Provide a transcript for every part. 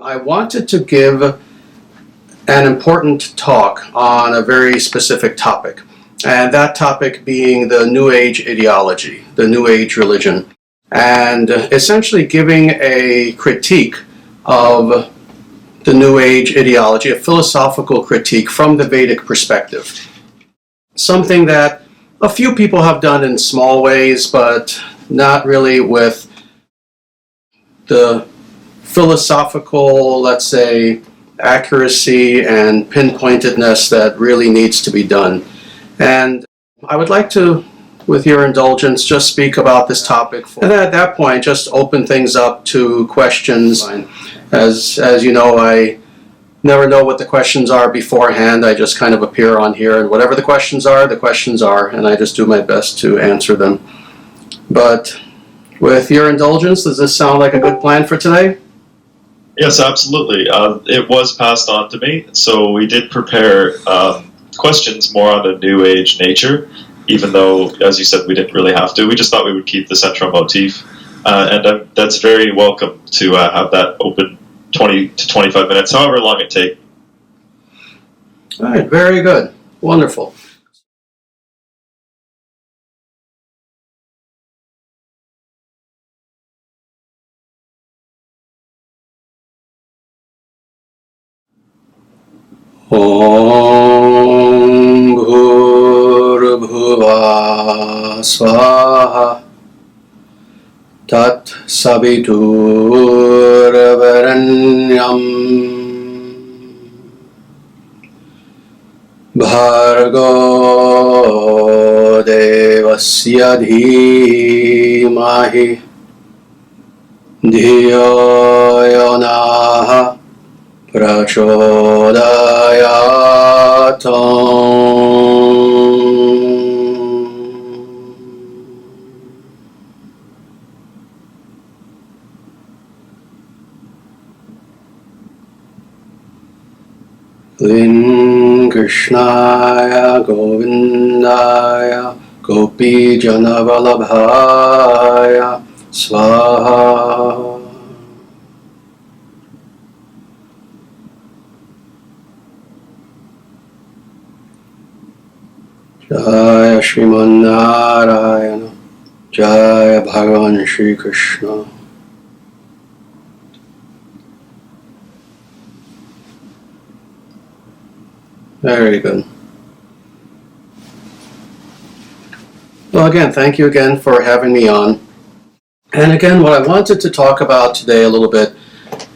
I wanted to give an important talk on a very specific topic, and that topic being the New Age ideology, the New Age religion, and essentially giving a critique of the New Age ideology, a philosophical critique from the Vedic perspective. Something that a few people have done in small ways, but not really with the philosophical, let's say, accuracy and pinpointedness that really needs to be done. And I would like to, with your indulgence, just speak about this topic. And at that point, just open things up to questions. As you know, I never know what the questions are beforehand. I just kind of appear on here, and whatever the questions are, and I just do my best to answer them. But with your indulgence, does this sound like a good plan for today? Yes, absolutely. It was passed on to me, so we did prepare questions more on a New Age nature, even though, as you said, we didn't really have to. We just thought we would keep the central motif, and that's very welcome to have that open 20 to 25 minutes, however long it takes. All right, very good. Wonderful. Om Bhurbhuva Swaha Tat Saviturvaranyam Bhargo Devasya Dhimahi Dhiyo Yonaha Lim Krishnaya Govindaya Gopi Janavalabhaya Swaha. Jaya Shriman Narayana, Jaya Bhagavan Shri Krishna. Very good. Well, again, thank you again for having me on. And again, what I wanted to talk about today a little bit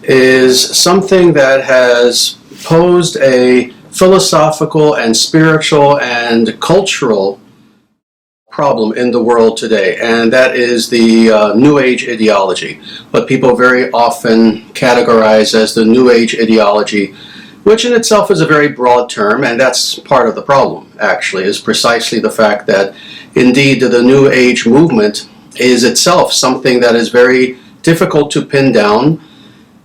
is something that has posed a philosophical and spiritual and cultural problem in the world today, and that is the New Age ideology, what people very often categorize as the New Age ideology, which in itself is a very broad term, and that's part of the problem, actually, is precisely the fact that indeed the New Age movement is itself something that is very difficult to pin down,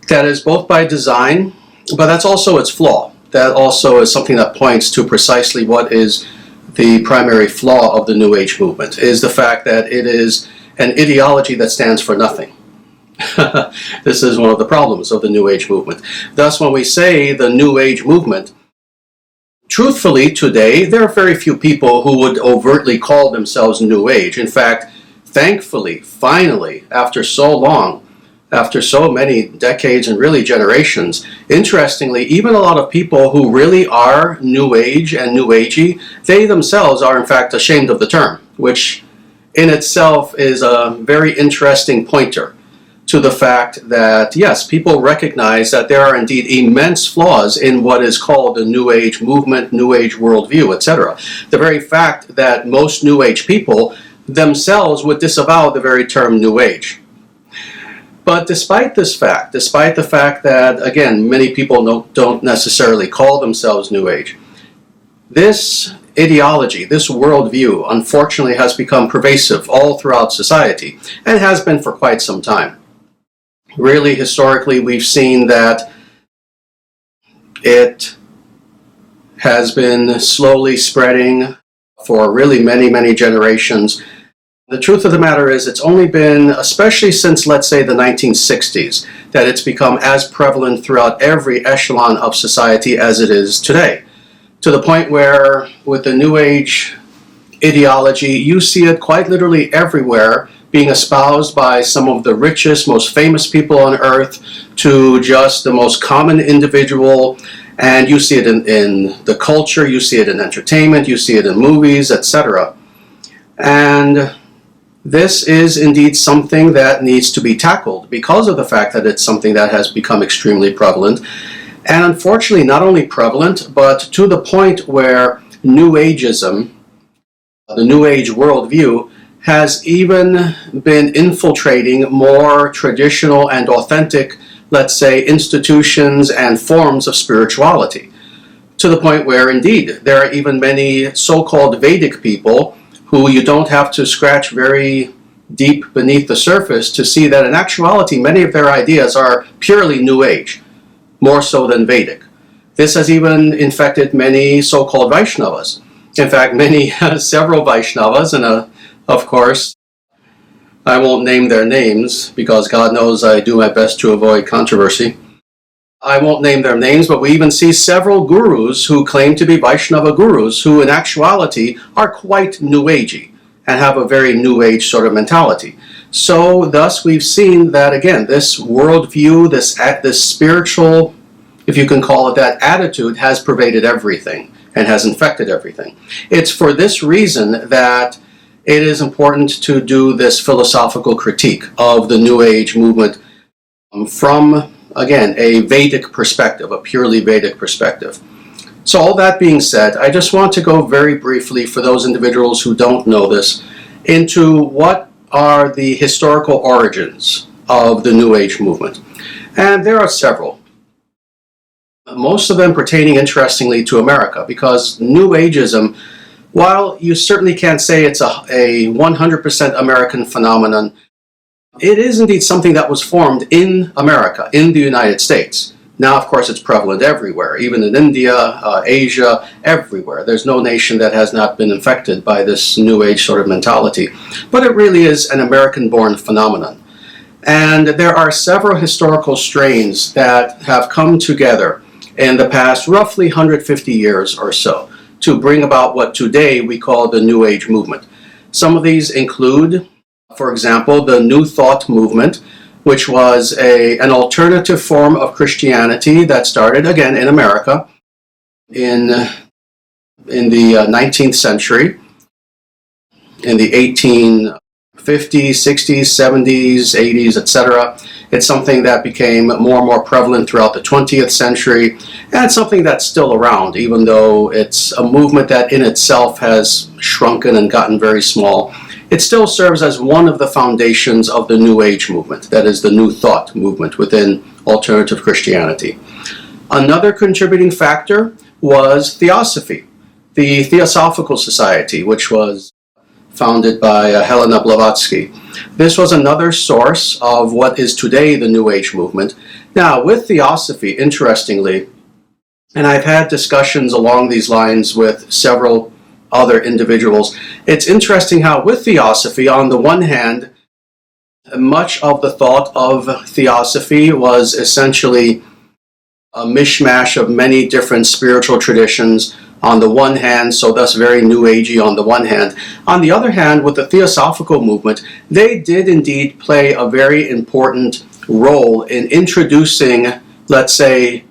that is both by design, but that's also its flaw. That also is something that points to precisely what is the primary flaw of the New Age movement, is the fact that it is an ideology that stands for nothing. This is one of the problems of the New Age movement. Thus, when we say the New Age movement, truthfully today, there are very few people who would overtly call themselves New Age. In fact, thankfully, finally, after so long, after so many decades and really generations, interestingly, even a lot of people who really are New Age and New Agey, they themselves are in fact ashamed of the term, which in itself is a very interesting pointer to the fact that, yes, people recognize that there are indeed immense flaws in what is called the New Age movement, New Age worldview, etc. The very fact that most New Age people themselves would disavow the very term New Age. But despite this fact, despite the fact that, again, many people don't necessarily call themselves New Age, this ideology, this worldview, unfortunately has become pervasive all throughout society, and has been for quite some time. Really, historically, we've seen that it has been slowly spreading for really many, many generations. The truth of the matter is it's only been, especially since, let's say, the 1960s, that it's become as prevalent throughout every echelon of society as it is today. To the point where, with the New Age ideology, you see it quite literally everywhere, being espoused by some of the richest, most famous people on earth to just the most common individual. And you see it in the culture, you see it in entertainment, you see it in movies, etc. And this is indeed something that needs to be tackled because of the fact that it's something that has become extremely prevalent. And unfortunately, not only prevalent, but to the point where New Ageism, the New Age worldview, has even been infiltrating more traditional and authentic, let's say, institutions and forms of spirituality. To the point where, indeed, there are even many so-called Vedic people who you don't have to scratch very deep beneath the surface to see that in actuality many of their ideas are purely New Age, more so than Vedic. This has even infected many so-called Vaishnavas. In fact, several Vaishnavas, and of course, I won't name their names because God knows I do my best to avoid controversy. I won't name their names, but we even see several gurus who claim to be Vaishnava gurus who in actuality are quite New Agey and have a very New Age sort of mentality. So thus we've seen that, again, this worldview, this spiritual, if you can call it that, attitude has pervaded everything and has infected everything. It's for this reason that it is important to do this philosophical critique of the New Age movement from, again, a Vedic perspective, a purely Vedic perspective. So all that being said, I just want to go very briefly, for those individuals who don't know this, into what are the historical origins of the New Age movement. And there are several. Most of them pertaining, interestingly, to America, because New Ageism, while you certainly can't say it's a 100% American phenomenon, it is indeed something that was formed in America, in the United States. Now, of course, it's prevalent everywhere, even in India, Asia, everywhere. There's no nation that has not been infected by this New Age sort of mentality. But it really is an American-born phenomenon. And there are several historical strains that have come together in the past roughly 150 years or so to bring about what today we call the New Age movement. Some of these include, for example, the New Thought movement, which was an alternative form of Christianity that started, again, in America in the 19th century, in the 1850s, 60s, 70s, 80s, etc. It's something that became more and more prevalent throughout the 20th century, and it's something that's still around, even though it's a movement that in itself has shrunken and gotten very small. It still serves as one of the foundations of the New Age movement, that is the New Thought movement within alternative Christianity. Another contributing factor was Theosophy, the Theosophical Society, which was founded by Helena Blavatsky. This was another source of what is today the New Age movement. Now, with Theosophy, interestingly, and I've had discussions along these lines with several other individuals, it's interesting how with Theosophy, on the one hand, much of the thought of Theosophy was essentially a mishmash of many different spiritual traditions on the one hand, so thus very New Agey on the one hand. On the other hand, with the Theosophical movement, they did indeed play a very important role in introducing, let's say,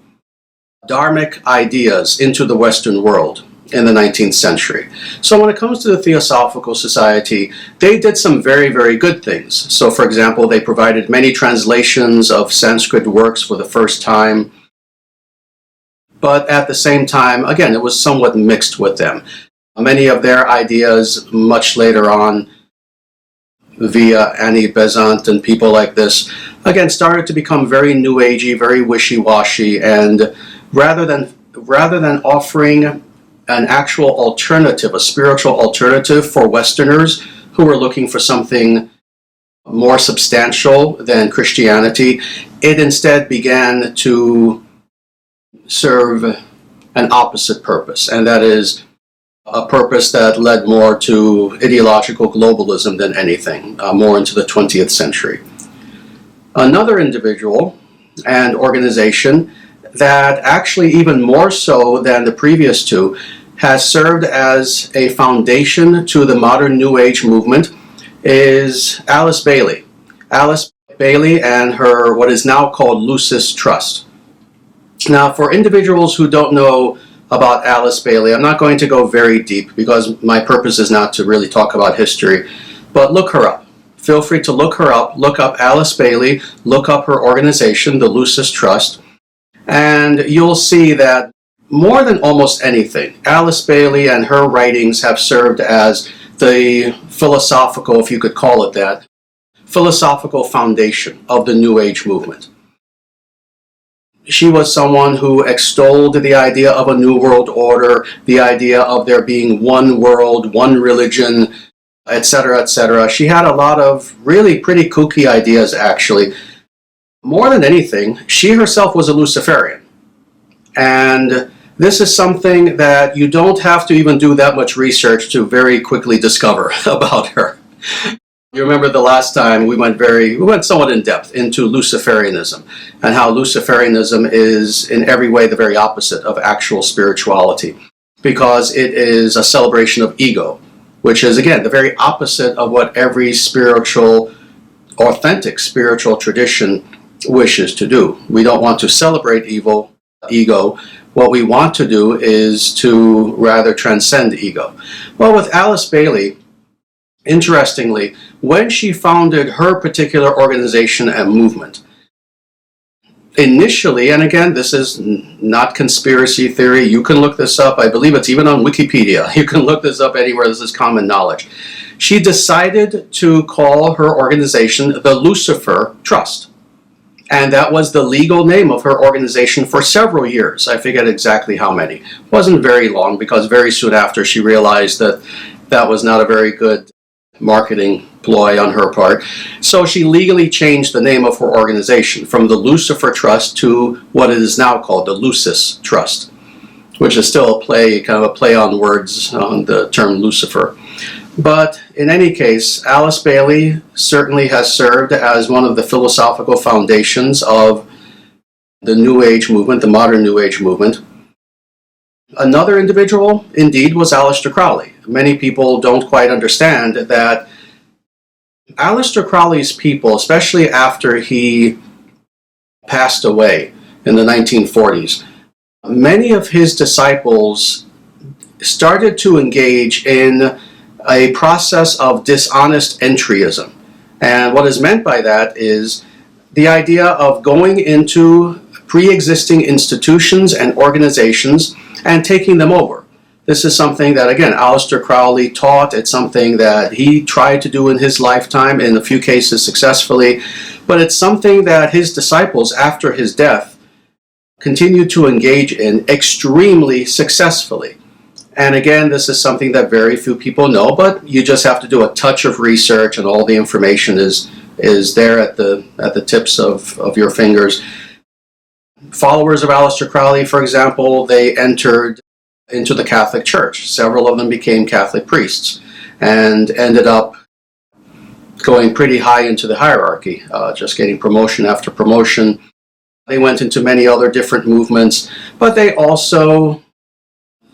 dharmic ideas into the Western world in the 19th century. So when it comes to the Theosophical Society, they did some very, very good things. So for example, they provided many translations of Sanskrit works for the first time. But at the same time, again, it was somewhat mixed with them. Many of their ideas much later on, via Annie Besant and people like this, again, started to become very New Agey, very wishy-washy, and rather than offering an actual alternative, a spiritual alternative for Westerners who were looking for something more substantial than Christianity, it instead began to serve an opposite purpose, and that is a purpose that led more to ideological globalism than anything, more into the 20th century. Another individual and organization that actually even more so than the previous two has served as a foundation to the modern New Age movement is Alice Bailey. Alice Bailey and her what is now called Lucis Trust. Now, for individuals who don't know about Alice Bailey, I'm not going to go very deep because my purpose is not to really talk about history, but look her up. Feel free to look her up. Look up Alice Bailey, look up her organization, the Lucis Trust, and you'll see that more than almost anything, Alice Bailey and her writings have served as the philosophical, if you could call it that, philosophical foundation of the New Age movement. She was someone who extolled the idea of a new world order, the idea of there being one world, one religion, etc., etc. She had a lot of really pretty kooky ideas, actually. More than anything, she herself was a Luciferian. And this is something that you don't have to even do that much research to very quickly discover about her. You remember the last time we went somewhat in depth into Luciferianism and how Luciferianism is in every way the very opposite of actual spirituality, because it is a celebration of ego, which is again the very opposite of what every spiritual, authentic spiritual tradition wishes to do. We don't want to celebrate ego. What we want to do is to rather transcend ego. Well, with Alice Bailey, interestingly, when she founded her particular organization and movement, initially, and again, this is not conspiracy theory, you can look this up, I believe it's even on Wikipedia, you can look this up anywhere, this is common knowledge. She decided to call her organization the Lucifer Trust. And that was the legal name of her organization for several years. I forget exactly how many. It wasn't very long, because very soon after she realized that that was not a very good marketing ploy on her part. So she legally changed the name of her organization from the Lucifer Trust to what it is now called the Lucis Trust, which is still kind of a play on words on the term Lucifer. But in any case, Alice Bailey certainly has served as one of the philosophical foundations of the New Age movement, the modern New Age movement. Another individual, indeed, was Aleister Crowley. Many people don't quite understand that Aleister Crowley's people, especially after he passed away in the 1940s, many of his disciples started to engage in a process of dishonest entryism. And what is meant by that is the idea of going into pre-existing institutions and organizations and taking them over. This is something that, again, Aleister Crowley taught. It's something that he tried to do in his lifetime, in a few cases successfully, but it's something that his disciples, after his death, continued to engage in extremely successfully. And again, this is something that very few people know, but you just have to do a touch of research, and all the information is there at the tips of your fingers. Followers of Aleister Crowley, for example, they entered into the Catholic Church. Several of them became Catholic priests and ended up going pretty high into the hierarchy, just getting promotion after promotion. They went into many other different movements, but they also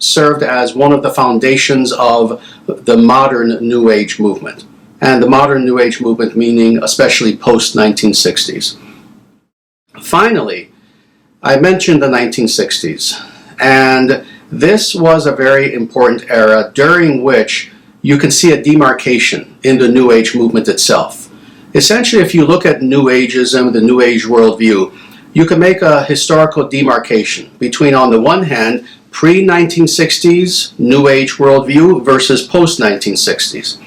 served as one of the foundations of the modern New Age movement. And the modern New Age movement meaning especially post-1960s. Finally, I mentioned the 1960s, and this was a very important era during which you can see a demarcation in the New Age movement itself. Essentially, if you look at New Ageism, the New Age worldview, you can make a historical demarcation between, on the one hand, pre-1960s New Age worldview versus post-1960s.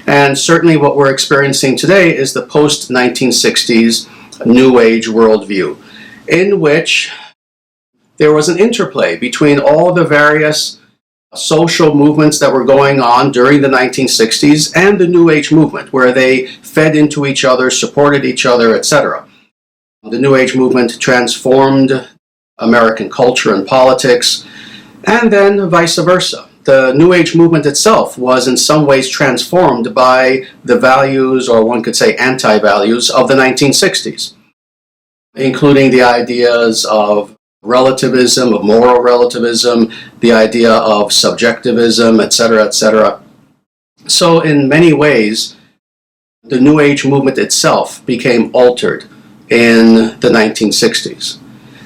And certainly what we're experiencing today is the post-1960s New Age worldview, in which there was an interplay between all the various social movements that were going on during the 1960s and the New Age movement, where they fed into each other, supported each other, etc. The New Age movement transformed American culture and politics, and then vice versa. the New Age movement itself was in some ways transformed by the values, or one could say anti-values, of the 1960s, including the ideas of relativism, of moral relativism, the idea of subjectivism, etc., etc. So in many ways, the New Age movement itself became altered in the 1960s.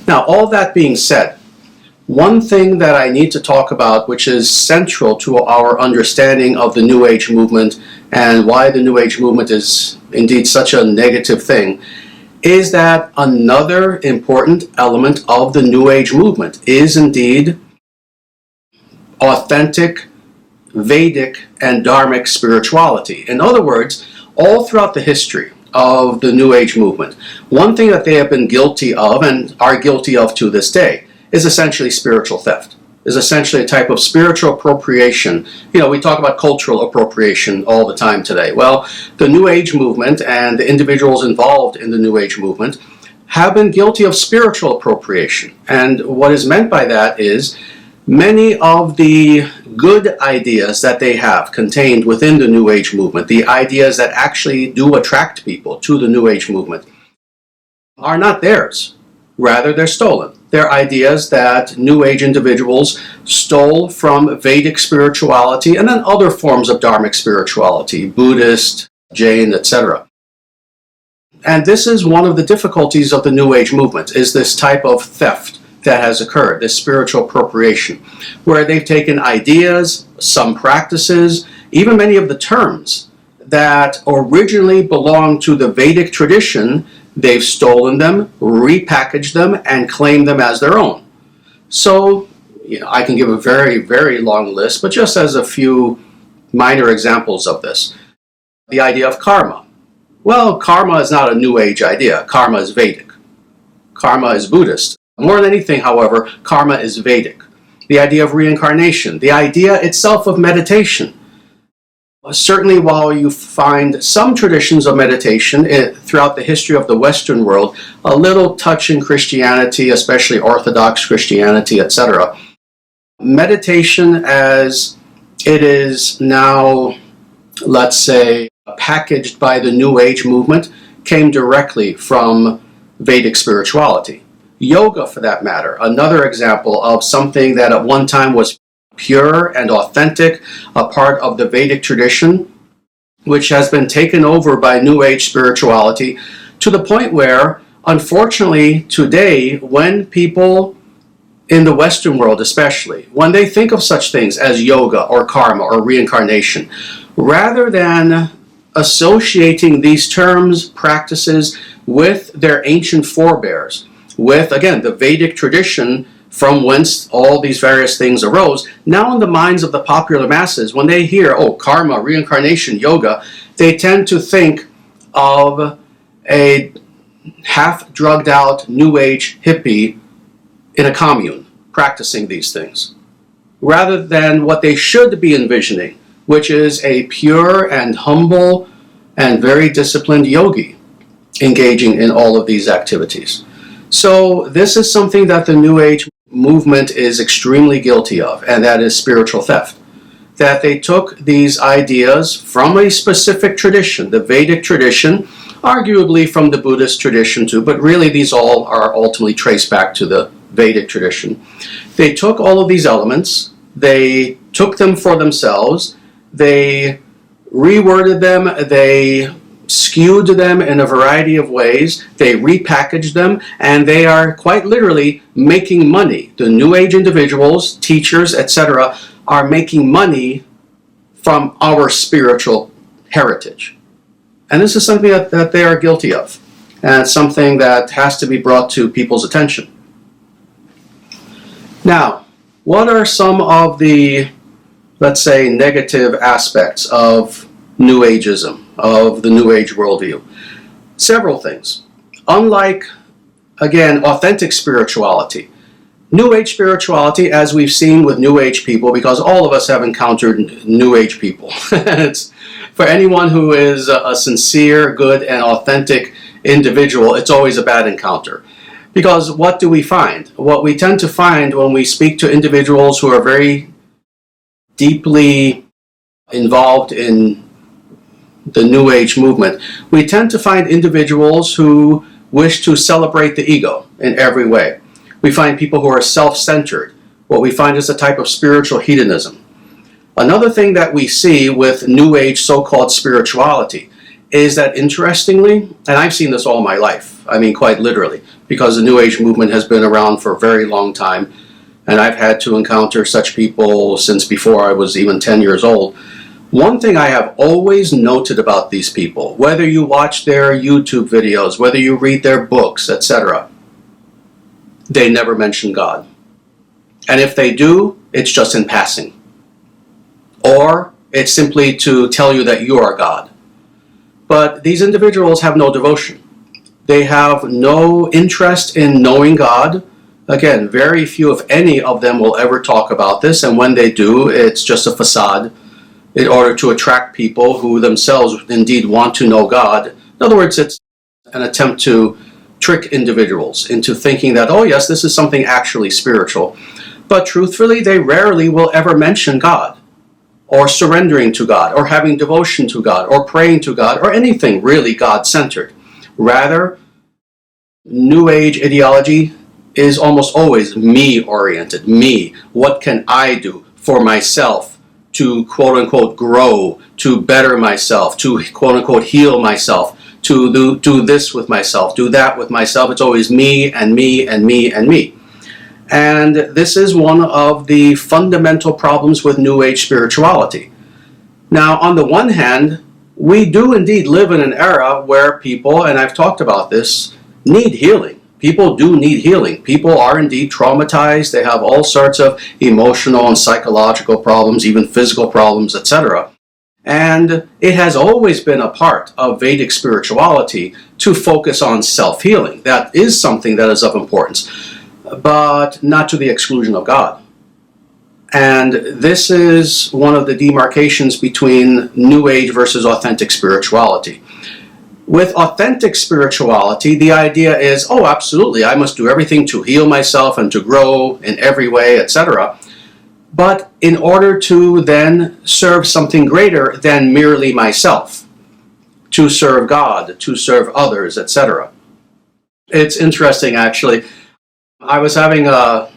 Now, all that being said, one thing that I need to talk about, which is central to our understanding of the New Age movement and why the New Age movement is indeed such a negative thing, is that another important element of the New Age movement is indeed authentic Vedic and Dharmic spirituality. In other words, all throughout the history of the New Age movement, one thing that they have been guilty of and are guilty of to this day is essentially spiritual theft, is essentially a type of spiritual appropriation. You know, we talk about cultural appropriation all the time today. Well, the New Age movement and the individuals involved in the New Age movement have been guilty of spiritual appropriation. And what is meant by that is many of the good ideas that they have contained within the New Age movement, the ideas that actually do attract people to the New Age movement, are not theirs. Rather, they're stolen. They're ideas that New Age individuals stole from Vedic spirituality and then other forms of Dharmic spirituality, Buddhist, Jain, etc. And this is one of the difficulties of the New Age movement, is this type of theft that has occurred, this spiritual appropriation, where they've taken ideas, some practices, even many of the terms that originally belonged to the Vedic tradition. They've stolen them, repackaged them, and claimed them as their own. So, I can give a very, very long list, but just as a few minor examples of this. The idea of karma. Well, karma is not a New Age idea. Karma is Vedic. Karma is Buddhist. More than anything, however, karma is Vedic. The idea of reincarnation. The idea itself of meditation. Certainly, while you find some traditions of meditation throughout the history of the Western world, a little touch in Christianity, especially Orthodox Christianity, etc., meditation as it is now, let's say, packaged by the New Age movement, came directly from Vedic spirituality. Yoga, for that matter, another example of something that at one time was pure and authentic, a part of the Vedic tradition, which has been taken over by New Age spirituality to the point where, unfortunately, today, when people in the Western world especially, when they think of such things as yoga or karma or reincarnation, rather than associating these terms, practices with their ancient forebears, with, again, the Vedic tradition from whence all these various things arose, now in the minds of the popular masses, when they hear, oh, karma, reincarnation, yoga, they tend to think of a half-drugged out New Age hippie in a commune practicing these things, rather than what they should be envisioning, which is a pure and humble and very disciplined yogi engaging in all of these activities. So this is something that the New Age movement is extremely guilty of, and that is spiritual theft. That they took these ideas from a specific tradition, the Vedic tradition, arguably from the Buddhist tradition too, but really these all are ultimately traced back to the Vedic tradition. They took all of these elements, they took them for themselves, they reworded them, they skewed them in a variety of ways, they repackaged them, and they are quite literally making money. The New Age individuals, teachers, etc., are making money from our spiritual heritage. And this is something that they are guilty of, and it's something that has to be brought to people's attention. Now, what are some of the, let's say, negative aspects of New Ageism, of the New Age worldview? Several things. Unlike, again, authentic spirituality, New Age spirituality, as we've seen with New Age people, because all of us have encountered New Age people. It's, for anyone who is a sincere, good, and authentic individual, it's always a bad encounter. Because what do we find? What we tend to find when we speak to individuals who are very deeply involved in the New Age movement, we tend to find individuals who wish to celebrate the ego in every way. We find people who are self-centered. What we find is a type of spiritual hedonism. Another thing that we see with New Age so-called spirituality is that, interestingly, and I've seen this all my life, I mean quite literally, because the New Age movement has been around for a very long time, and I've had to encounter such people since before I was even 10 years old. One thing I have always noted about these people, whether you watch their YouTube videos, whether you read their books, etc., they never mention God. And if they do, it's just in passing. Or it's simply to tell you that you are God. But these individuals have no devotion. They have no interest in knowing God. Again, very few, if any, of them will ever talk about this, and when they do, it's just a facade in order to attract people who themselves indeed want to know God. In other words, it's an attempt to trick individuals into thinking that, oh yes, this is something actually spiritual. But truthfully, they rarely will ever mention God, or surrendering to God, or having devotion to God, or praying to God, or anything really God-centered. Rather, New Age ideology is almost always me-oriented. Me. What can I do for myself to quote-unquote grow, to better myself, to quote-unquote heal myself, to do this with myself, do that with myself. It's always me and me and me and me. And this is one of the fundamental problems with New Age spirituality. Now, on the one hand, we do indeed live in an era where people, and I've talked about this, need healing. People do need healing. People are indeed traumatized. They have all sorts of emotional and psychological problems, even physical problems, etc. And it has always been a part of Vedic spirituality to focus on self-healing. That is something that is of importance, but not to the exclusion of God. And this is one of the demarcations between New Age versus authentic spirituality. With authentic spirituality, the idea is, oh, absolutely, I must do everything to heal myself and to grow in every way, etc. But in order to then serve something greater than merely myself, to serve God, to serve others, etc. It's interesting, actually. I was having a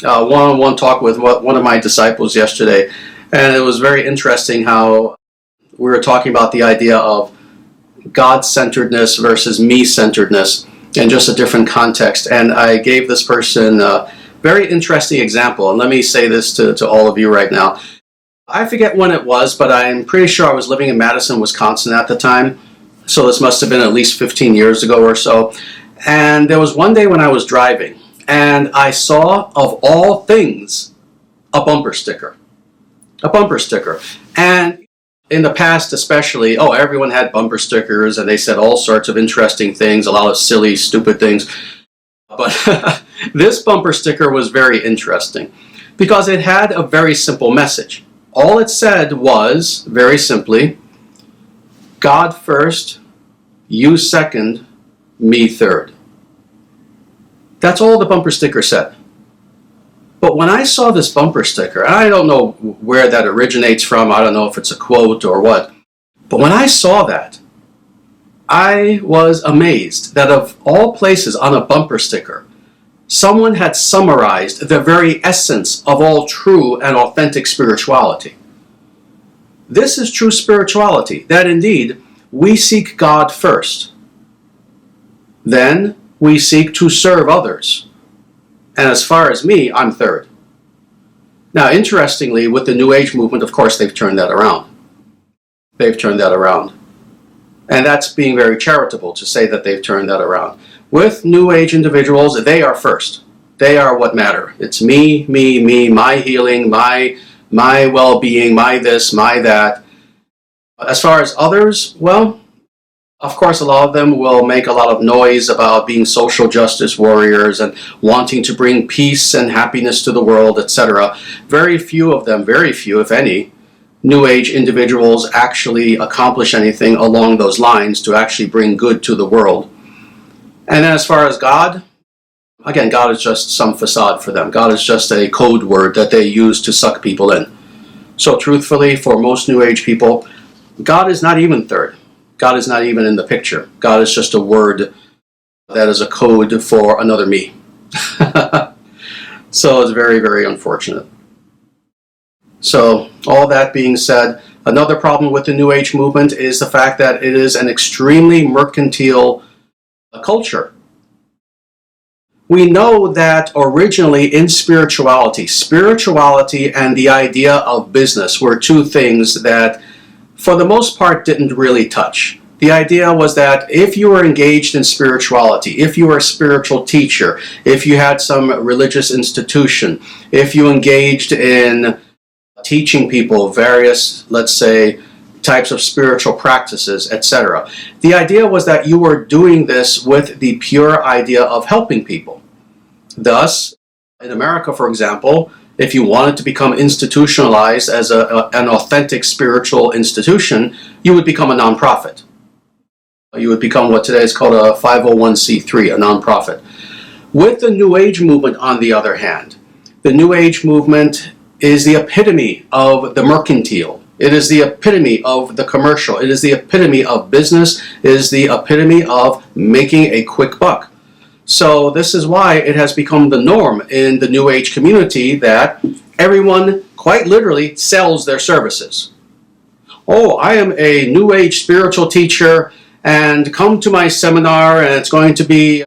one-on-one talk with one of my disciples yesterday, and it was very interesting how we were talking about the idea of God-centeredness versus me-centeredness in just a different context. And I gave this person a very interesting example, and let me say this to all of you right now. I forget when it was, but I'm pretty sure I was living in Madison, Wisconsin at the time, so this must have been at least 15 years ago or so. And there was one day when I was driving, and I saw, of all things, a bumper sticker. A bumper sticker. And in the past especially, everyone had bumper stickers, and they said all sorts of interesting things, a lot of silly, stupid things. But this bumper sticker was very interesting because it had a very simple message. All it said was, very simply, God first, you second, me third. That's all the bumper sticker said. But when I saw this bumper sticker, and I don't know where that originates from, I don't know if it's a quote or what, but when I saw that, I was amazed that of all places on a bumper sticker, someone had summarized the very essence of all true and authentic spirituality. This is true spirituality, that indeed we seek God first. Then we seek to serve others. And as far as me, I'm third. Now, interestingly, with the New Age movement, of course, they've turned that around. They've turned that around. And that's being very charitable to say that they've turned that around. With New Age individuals, they are first. They are what matter. It's me, me, me, my healing, my well-being, my this, my that. As far as others, well, of course, a lot of them will make a lot of noise about being social justice warriors and wanting to bring peace and happiness to the world, etc. Very few of them, very few, if any, New Age individuals actually accomplish anything along those lines to actually bring good to the world. And then as far as God, again, God is just some facade for them. God is just a code word that they use to suck people in. So truthfully, for most New Age people, God is not even third. God is not even in the picture. God is just a word that is a code for another me. So it's very, very unfortunate. So all that being said, another problem with the New Age movement is the fact that it is an extremely mercantile culture. We know that originally in spirituality and the idea of business were two things that for the most part didn't really touch. The idea was that if you were engaged in spirituality, if you were a spiritual teacher, if you had some religious institution, if you engaged in teaching people various, let's say, types of spiritual practices, etc. The idea was that you were doing this with the pure idea of helping people. Thus, in America, for example, if you wanted to become institutionalized as an authentic spiritual institution, you would become a nonprofit. You would become what today is called a 501c3, a nonprofit. With the New Age movement, on the other hand, the New Age movement is the epitome of the mercantile. It is the epitome of the commercial. It is the epitome of business. It is the epitome of making a quick buck. So this is why it has become the norm in the New Age community that everyone quite literally sells their services. Oh, I am a New Age spiritual teacher, and come to my seminar, and it's going to be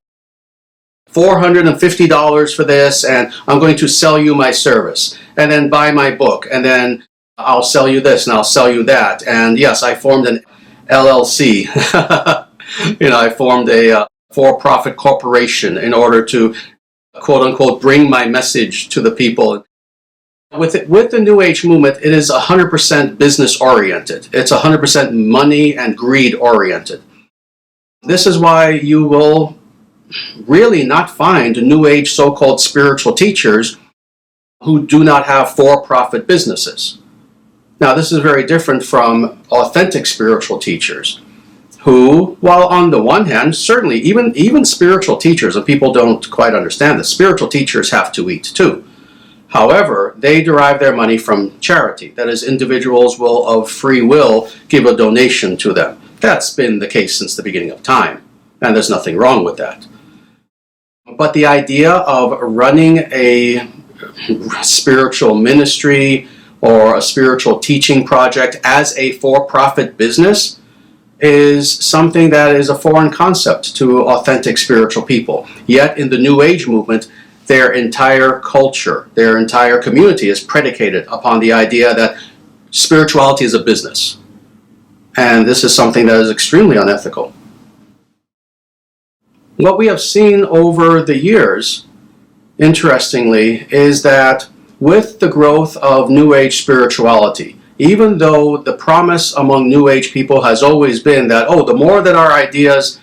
$450 for this, and I'm going to sell you my service, and then buy my book, and then I'll sell you this, and I'll sell you that. And yes, I formed an LLC. I formed a for-profit corporation in order to, quote-unquote, bring my message to the people. With the New Age movement, it is 100% business-oriented. It's 100% money and greed-oriented. This is why you will really not find New Age so-called spiritual teachers who do not have for-profit businesses. Now, this is very different from authentic spiritual teachers who, while on the one hand, certainly even spiritual teachers, and people don't quite understand this, spiritual teachers have to eat too. However, they derive their money from charity. That is, individuals will, of free will, give a donation to them. That's been the case since the beginning of time, and there's nothing wrong with that. But the idea of running a spiritual ministry or a spiritual teaching project as a for-profit business is something that is a foreign concept to authentic spiritual people. Yet in the New Age movement, their entire culture, their entire community is predicated upon the idea that spirituality is a business. And this is something that is extremely unethical. What we have seen over the years, interestingly, is that with the growth of New Age spirituality, even though the promise among New Age people has always been that, the more that our ideas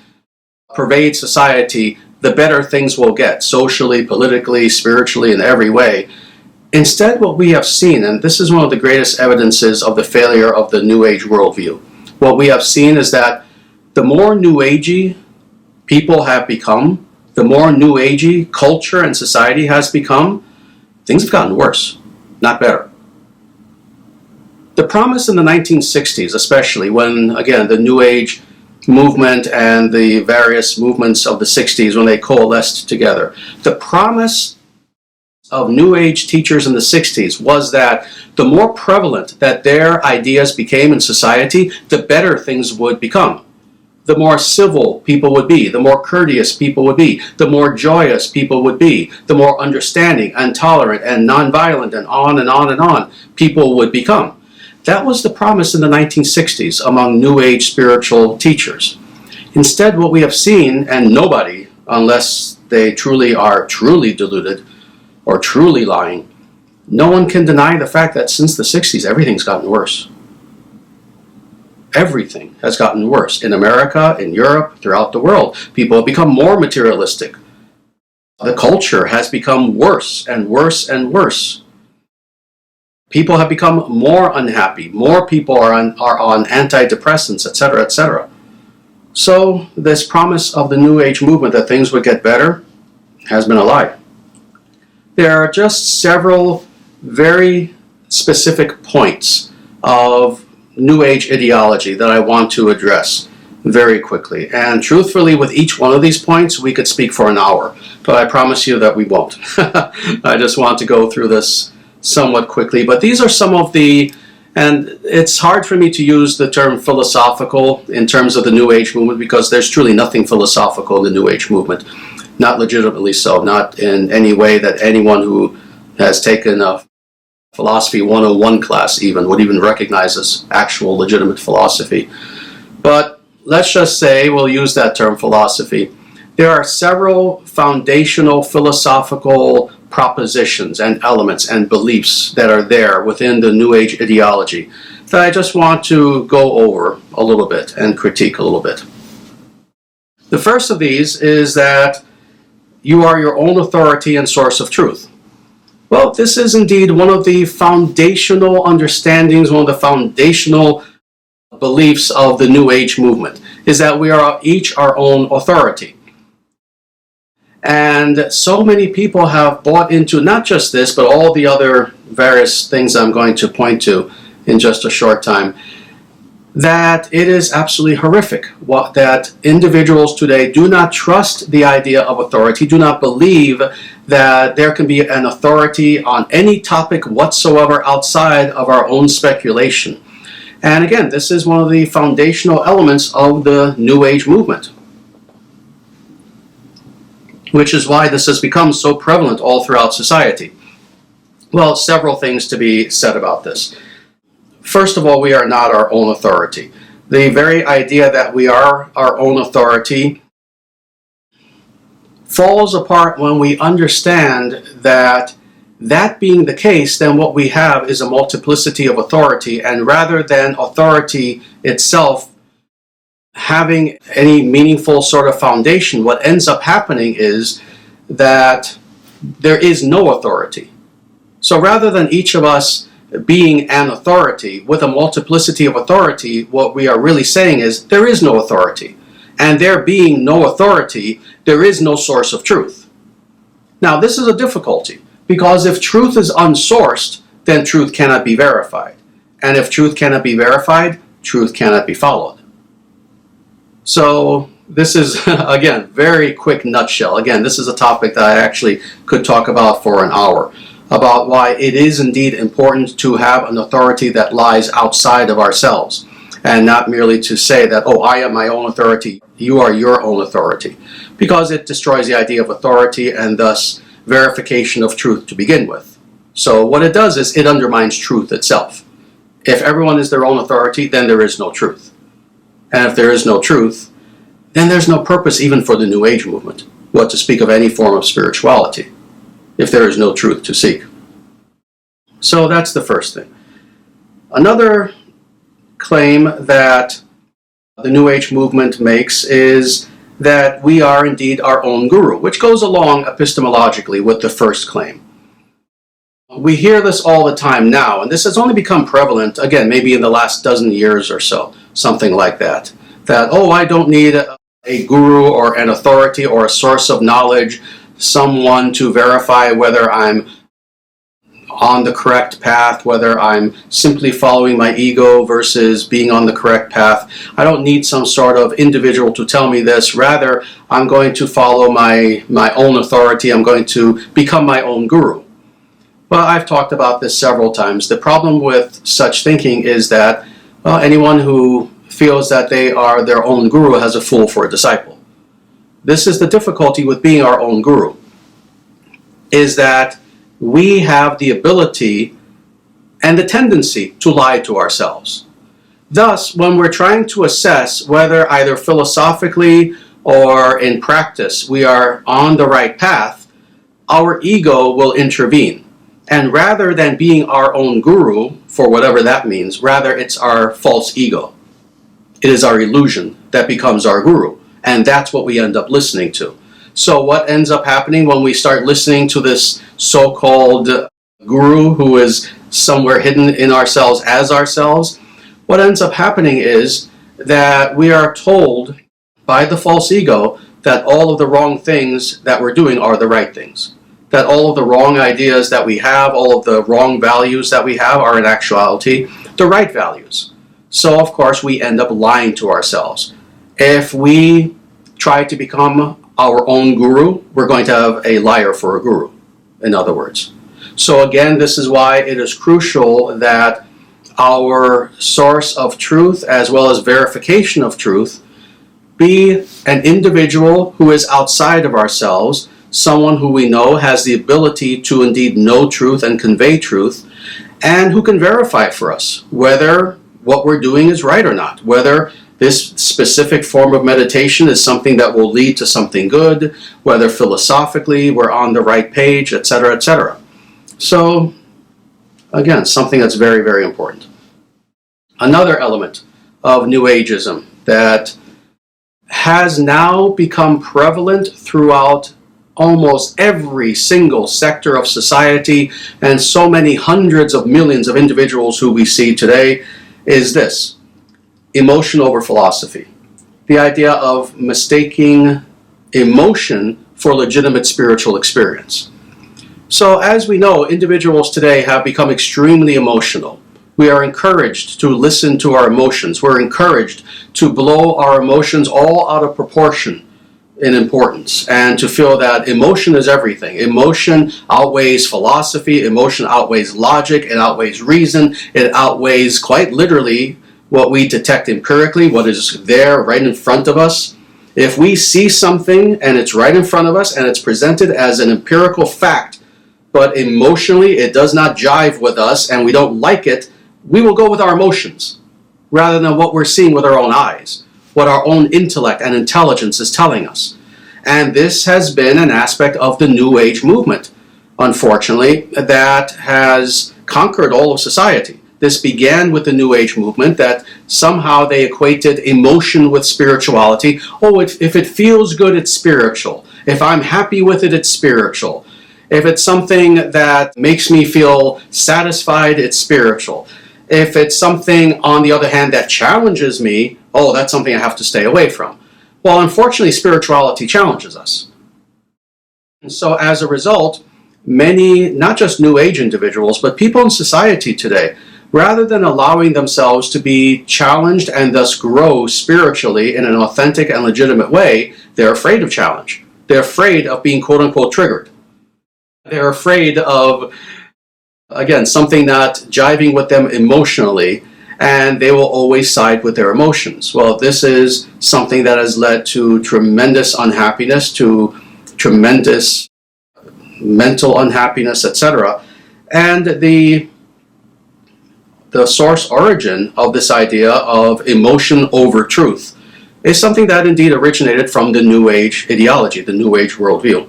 pervade society, the better things will get, socially, politically, spiritually, in every way. Instead, what we have seen, and this is one of the greatest evidences of the failure of the New Age worldview, what we have seen is that the more New Agey people have become, the more New Agey culture and society has become, things have gotten worse, not better. The promise in the 1960s, especially when, again, the New Age movement and the various movements of the 60s, when they coalesced together, the promise of New Age teachers in the 60s was that the more prevalent that their ideas became in society, the better things would become. The more civil people would be, the more courteous people would be, the more joyous people would be, the more understanding and tolerant and nonviolent and on and on and on people would become. That was the promise in the 1960s among New Age spiritual teachers. Instead, what we have seen, and nobody, unless they truly are truly deluded or truly lying, no one can deny the fact that since the 60s, everything's gotten worse. Everything has gotten worse. In America, in Europe, throughout the world, people have become more materialistic. The culture has become worse and worse and worse. People have become more unhappy. More people are on antidepressants, etc., etc. So this promise of the New Age movement that things would get better has been a lie. There are just several very specific points of New Age ideology that I want to address very quickly. And truthfully, with each one of these points, we could speak for an hour, but I promise you that we won't. I just want to go through this somewhat quickly. But these are some of the, and it's hard for me to use the term philosophical in terms of the New Age movement, because there's truly nothing philosophical in the New Age movement. Not legitimately so, not in any way that anyone who has taken a philosophy 101 class even would even recognize as actual legitimate philosophy. But let's just say, we'll use that term philosophy. There are several foundational philosophical propositions and elements and beliefs that are there within the New Age ideology that I just want to go over a little bit and critique a little bit. The first of these is that you are your own authority and source of truth. Well, this is indeed one of the foundational understandings, one of the foundational beliefs of the New Age movement, is that we are each our own authority. And so many people have bought into not just this, but all the other various things I'm going to point to in just a short time, that it is absolutely horrific that individuals today do not trust the idea of authority, do not believe that there can be an authority on any topic whatsoever outside of our own speculation. And again, this is one of the foundational elements of the New Age movement, which is why this has become so prevalent all throughout society. Well, several things to be said about this. First of all, we are not our own authority. The very idea that we are our own authority falls apart when we understand that being the case, then what we have is a multiplicity of authority, and rather than authority itself having any meaningful sort of foundation, what ends up happening is that there is no authority. So rather than each of us being an authority with a multiplicity of authority, what we are really saying is there is no authority. And there being no authority, there is no source of truth. Now, this is a difficulty, because if truth is unsourced, then truth cannot be verified. And if truth cannot be verified, truth cannot be followed. So this is, again, very quick nutshell. Again, this is a topic that I actually could talk about for an hour, about why it is indeed important to have an authority that lies outside of ourselves, and not merely to say that, oh, I am my own authority, you are your own authority, because it destroys the idea of authority and thus verification of truth to begin with. So what it does is it undermines truth itself. If everyone is their own authority, then there is no truth. And if there is no truth, then there's no purpose even for the New Age movement, what to speak of any form of spirituality, if there is no truth to seek. So that's the first thing. Another claim that the New Age movement makes is that we are indeed our own guru, which goes along epistemologically with the first claim. We hear this all the time now, and this has only become prevalent, again, maybe in the last dozen years or so, something like that. That, oh, I don't need a guru or an authority or a source of knowledge, someone to verify whether I'm on the correct path, whether I'm simply following my ego versus being on the correct path. I don't need some sort of individual to tell me this. Rather, I'm going to follow my own authority. I'm going to become my own guru. Well, I've talked about this several times. The problem with such thinking is that anyone who feels that they are their own guru has a fool for a disciple. This is the difficulty with being our own guru, is that we have the ability and the tendency to lie to ourselves. Thus, when we're trying to assess whether either philosophically or in practice we are on the right path, our ego will intervene. And rather than being our own guru, for whatever that means, rather it's our false ego. It is our illusion that becomes our guru. And that's what we end up listening to. So what ends up happening when we start listening to this so-called guru who is somewhere hidden in ourselves as ourselves, what ends up happening is that we are told by the false ego that all of the wrong things that we're doing are the right things. that all of the wrong ideas that we have, all of the wrong values that we have are in actuality the right values. So of course we end up lying to ourselves. If we try to become our own guru, we're going to have a liar for a guru, in other words. So again, this is why it is crucial that our source of truth, as well as verification of truth, be an individual who is outside of ourselves, someone who we know has the ability to indeed know truth and convey truth, and who can verify for us whether what we're doing is right or not, whether this specific form of meditation is something that will lead to something good, whether philosophically we're on the right page, etc., etc. So, again, something that's very, very important. Another element of New Ageism that has now become prevalent throughout almost every single sector of society and so many hundreds of millions of individuals who we see today is this: emotion over philosophy. The idea of mistaking emotion for legitimate spiritual experience. So as we know, individuals today have become extremely emotional. We are encouraged to listen to our emotions. We're encouraged to blow our emotions all out of proportion in importance and to feel that emotion is everything. Emotion outweighs philosophy, emotion outweighs logic, it outweighs reason, it outweighs quite literally what we detect empirically, what is there right in front of us. If we see something and it's right in front of us and it's presented as an empirical fact, but emotionally it does not jive with us and we don't like it, we will go with our emotions rather than what we're seeing with our own eyes, what our own intellect and intelligence is telling us. And this has been an aspect of the New Age movement, unfortunately, that has conquered all of society. This began with the New Age movement, that somehow they equated emotion with spirituality. Oh, if it feels good, it's spiritual. If I'm happy with it, it's spiritual. If it's something that makes me feel satisfied, it's spiritual. If it's something, on the other hand, that challenges me, oh, that's something I have to stay away from. Well, unfortunately, spirituality challenges us. And so as a result, many, not just New Age individuals, but people in society today, rather than allowing themselves to be challenged and thus grow spiritually in an authentic and legitimate way, they're afraid of challenge. They're afraid of being quote-unquote triggered. They're afraid of, again, something not jiving with them emotionally, and they will always side with their emotions. Well, this is something that has led to tremendous unhappiness, to tremendous mental unhappiness, etc. And the source origin of this idea of emotion over truth is something that indeed originated from the New Age ideology, the New Age worldview.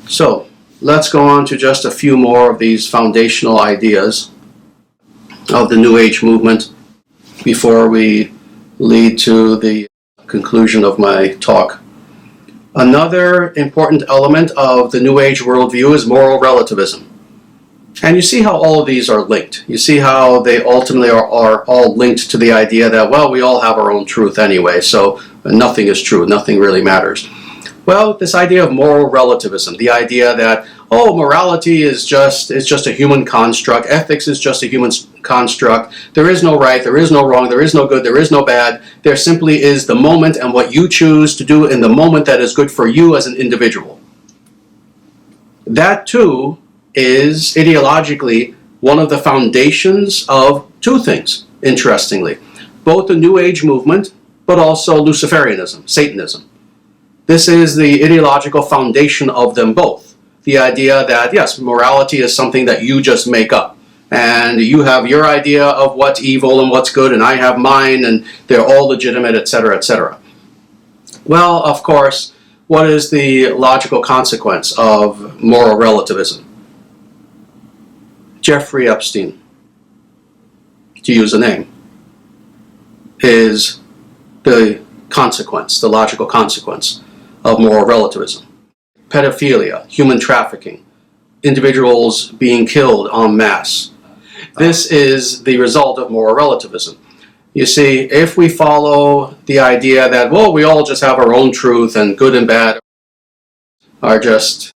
So, let's go on to just a few more of these foundational ideas of the New Age movement before we lead to the conclusion of my talk. Another important element of the New Age worldview is moral relativism. And you see how all of these are linked. You see how they ultimately are all linked to the idea that, well, we all have our own truth anyway, so nothing is true, nothing really matters. Well, this idea of moral relativism, the idea that, oh, morality is just a human construct, ethics is just a human construct, there is no right, there is no wrong, there is no good, there is no bad, there simply is the moment and what you choose to do in the moment that is good for you as an individual. That too is ideologically one of the foundations of two things, interestingly. Both the New Age movement, but also Luciferianism, Satanism. This is the ideological foundation of them both. The idea that, yes, morality is something that you just make up. And you have your idea of what's evil and what's good, and I have mine, and they're all legitimate, etc., etc. Well, of course, what is the logical consequence of moral relativism? Jeffrey Epstein, to use a name, is the consequence, the logical consequence of moral relativism. Pedophilia, human trafficking, individuals being killed en masse. This is the result of moral relativism. You see, if we follow the idea that, well, we all just have our own truth and good and bad are just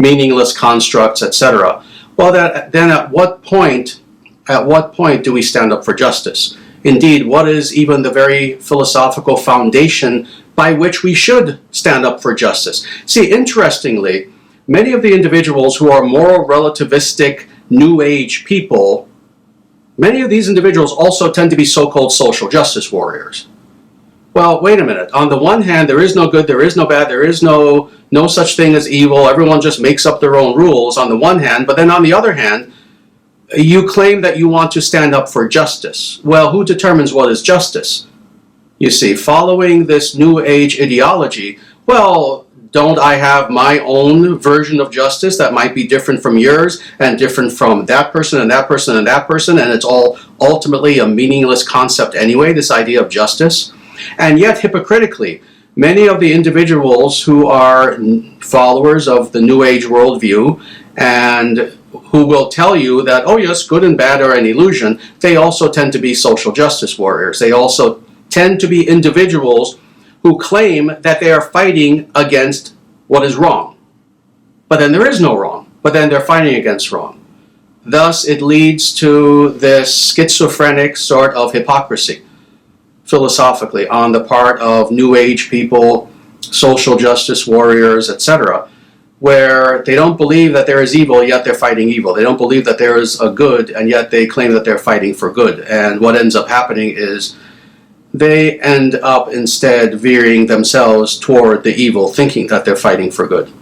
meaningless constructs, etc. Well, then at what point do we stand up for justice? Indeed, what is even the very philosophical foundation by which we should stand up for justice? See, interestingly, many of the individuals who are moral relativistic New Age people, many of these individuals also tend to be so-called social justice warriors. Well, wait a minute. On the one hand, there is no good, there is no bad, there is no such thing as evil. Everyone just makes up their own rules on the one hand. But then on the other hand, you claim that you want to stand up for justice. Well, who determines what is justice? You see, following this New Age ideology, well, don't I have my own version of justice that might be different from yours and different from that person and that person and that person, and it's all ultimately a meaningless concept anyway, this idea of justice? And yet, hypocritically, many of the individuals who are followers of the New Age worldview and who will tell you that, oh yes, good and bad are an illusion, they also tend to be social justice warriors. They also tend to be individuals who claim that they are fighting against what is wrong. But then there is no wrong. But then they're fighting against wrong. Thus, it leads to this schizophrenic sort of hypocrisy, philosophically, on the part of New Age people, social justice warriors, etc., where they don't believe that there is evil, yet they're fighting evil. They don't believe that there is a good, and yet they claim that they're fighting for good. And what ends up happening is they end up instead veering themselves toward the evil, thinking that they're fighting for good,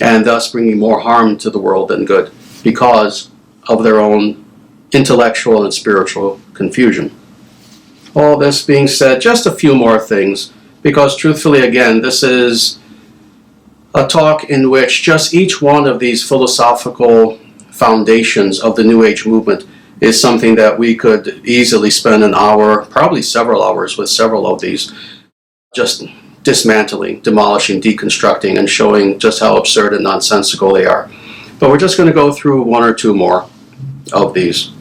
and thus bringing more harm to the world than good because of their own intellectual and spiritual confusion. All this being said, just a few more things, because truthfully, again, this is a talk in which just each one of these philosophical foundations of the New Age movement is something that we could easily spend an hour, probably several hours with several of these, just dismantling, demolishing, deconstructing, and showing just how absurd and nonsensical they are. But we're just going to go through one or two more of these.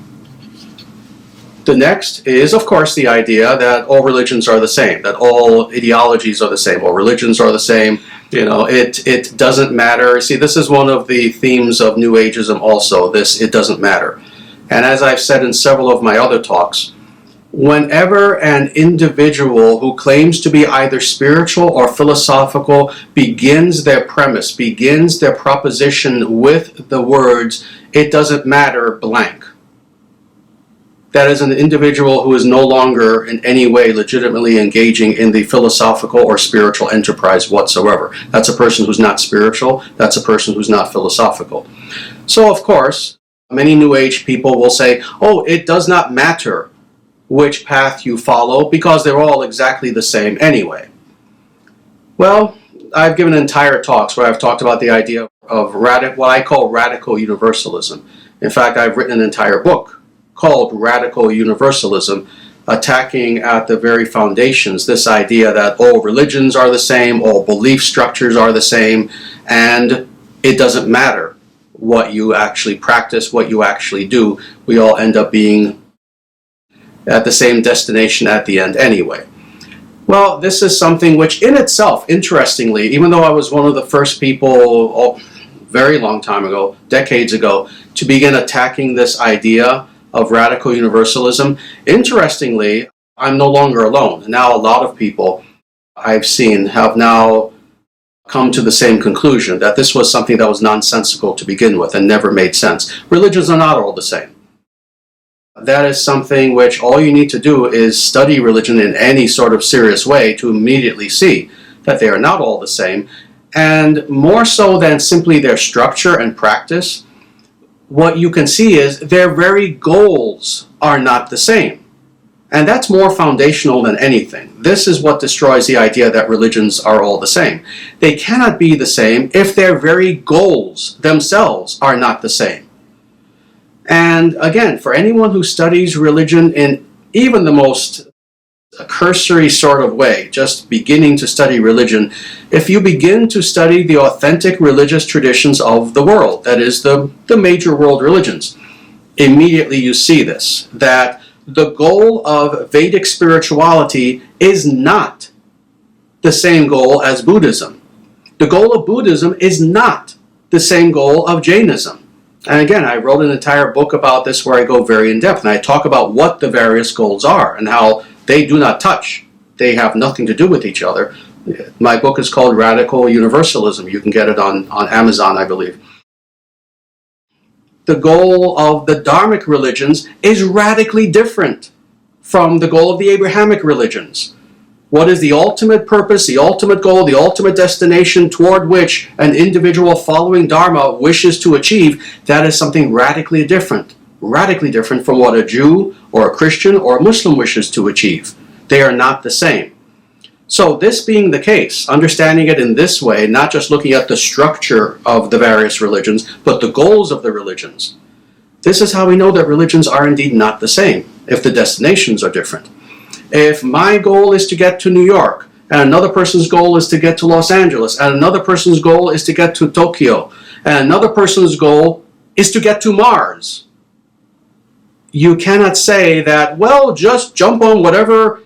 The next is, of course, the idea that all religions are the same, that all ideologies are the same, all religions are the same. You know, it doesn't matter. See, this is one of the themes of New Ageism also, this it doesn't matter. And as I've said in several of my other talks, whenever an individual who claims to be either spiritual or philosophical begins their premise, begins their proposition with the words, it doesn't matter, blank, that is an individual who is no longer in any way legitimately engaging in the philosophical or spiritual enterprise whatsoever. That's a person who's not spiritual. That's a person who's not philosophical. So, of course, many New Age people will say, oh, it does not matter which path you follow because they're all exactly the same anyway. Well, I've given entire talks where I've talked about the idea of what I call radical universalism. In fact, I've written an entire book called Radical Universalism, attacking at the very foundations this idea that all religions are the same, all belief structures are the same, and it doesn't matter what you actually practice, what you actually do. We all end up being at the same destination at the end anyway. Well, this is something which in itself, interestingly, even though I was one of the first people, very long time ago, decades ago, to begin attacking this idea of radical universalism, interestingly, I'm no longer alone. Now a lot of people I've seen have now come to the same conclusion, that this was something that was nonsensical to begin with and never made sense. Religions are not all the same. That is something which all you need to do is study religion in any sort of serious way to immediately see that they are not all the same. And more so than simply their structure and practice, what you can see is their very goals are not the same. And that's more foundational than anything. This is what destroys the idea that religions are all the same. They cannot be the same if their very goals themselves are not the same. And again, for anyone who studies religion in even the most cursory sort of way, just beginning to study religion, if you begin to study the authentic religious traditions of the world, that is the major world religions, immediately you see this, that the goal of Vedic spirituality is not the same goal as Buddhism. The goal of Buddhism is not the same goal of Jainism. And again, I wrote an entire book about this where I go very in depth, and I talk about what the various goals are and how they do not touch. They have nothing to do with each other. My book is called Radical Universalism. You can get it on Amazon, I believe. The goal of the Dharmic religions is radically different from the goal of the Abrahamic religions. What is the ultimate purpose, the ultimate goal, the ultimate destination toward which an individual following Dharma wishes to achieve? That is something radically different from what a Jew or a Christian or a Muslim wishes to achieve. They are not the same. So this being the case, understanding it in this way, not just looking at the structure of the various religions, but the goals of the religions, this is how we know that religions are indeed not the same, if the destinations are different. If my goal is to get to New York, and another person's goal is to get to Los Angeles, and another person's goal is to get to Tokyo, and another person's goal is to get to Mars, you cannot say that, well, just jump on whatever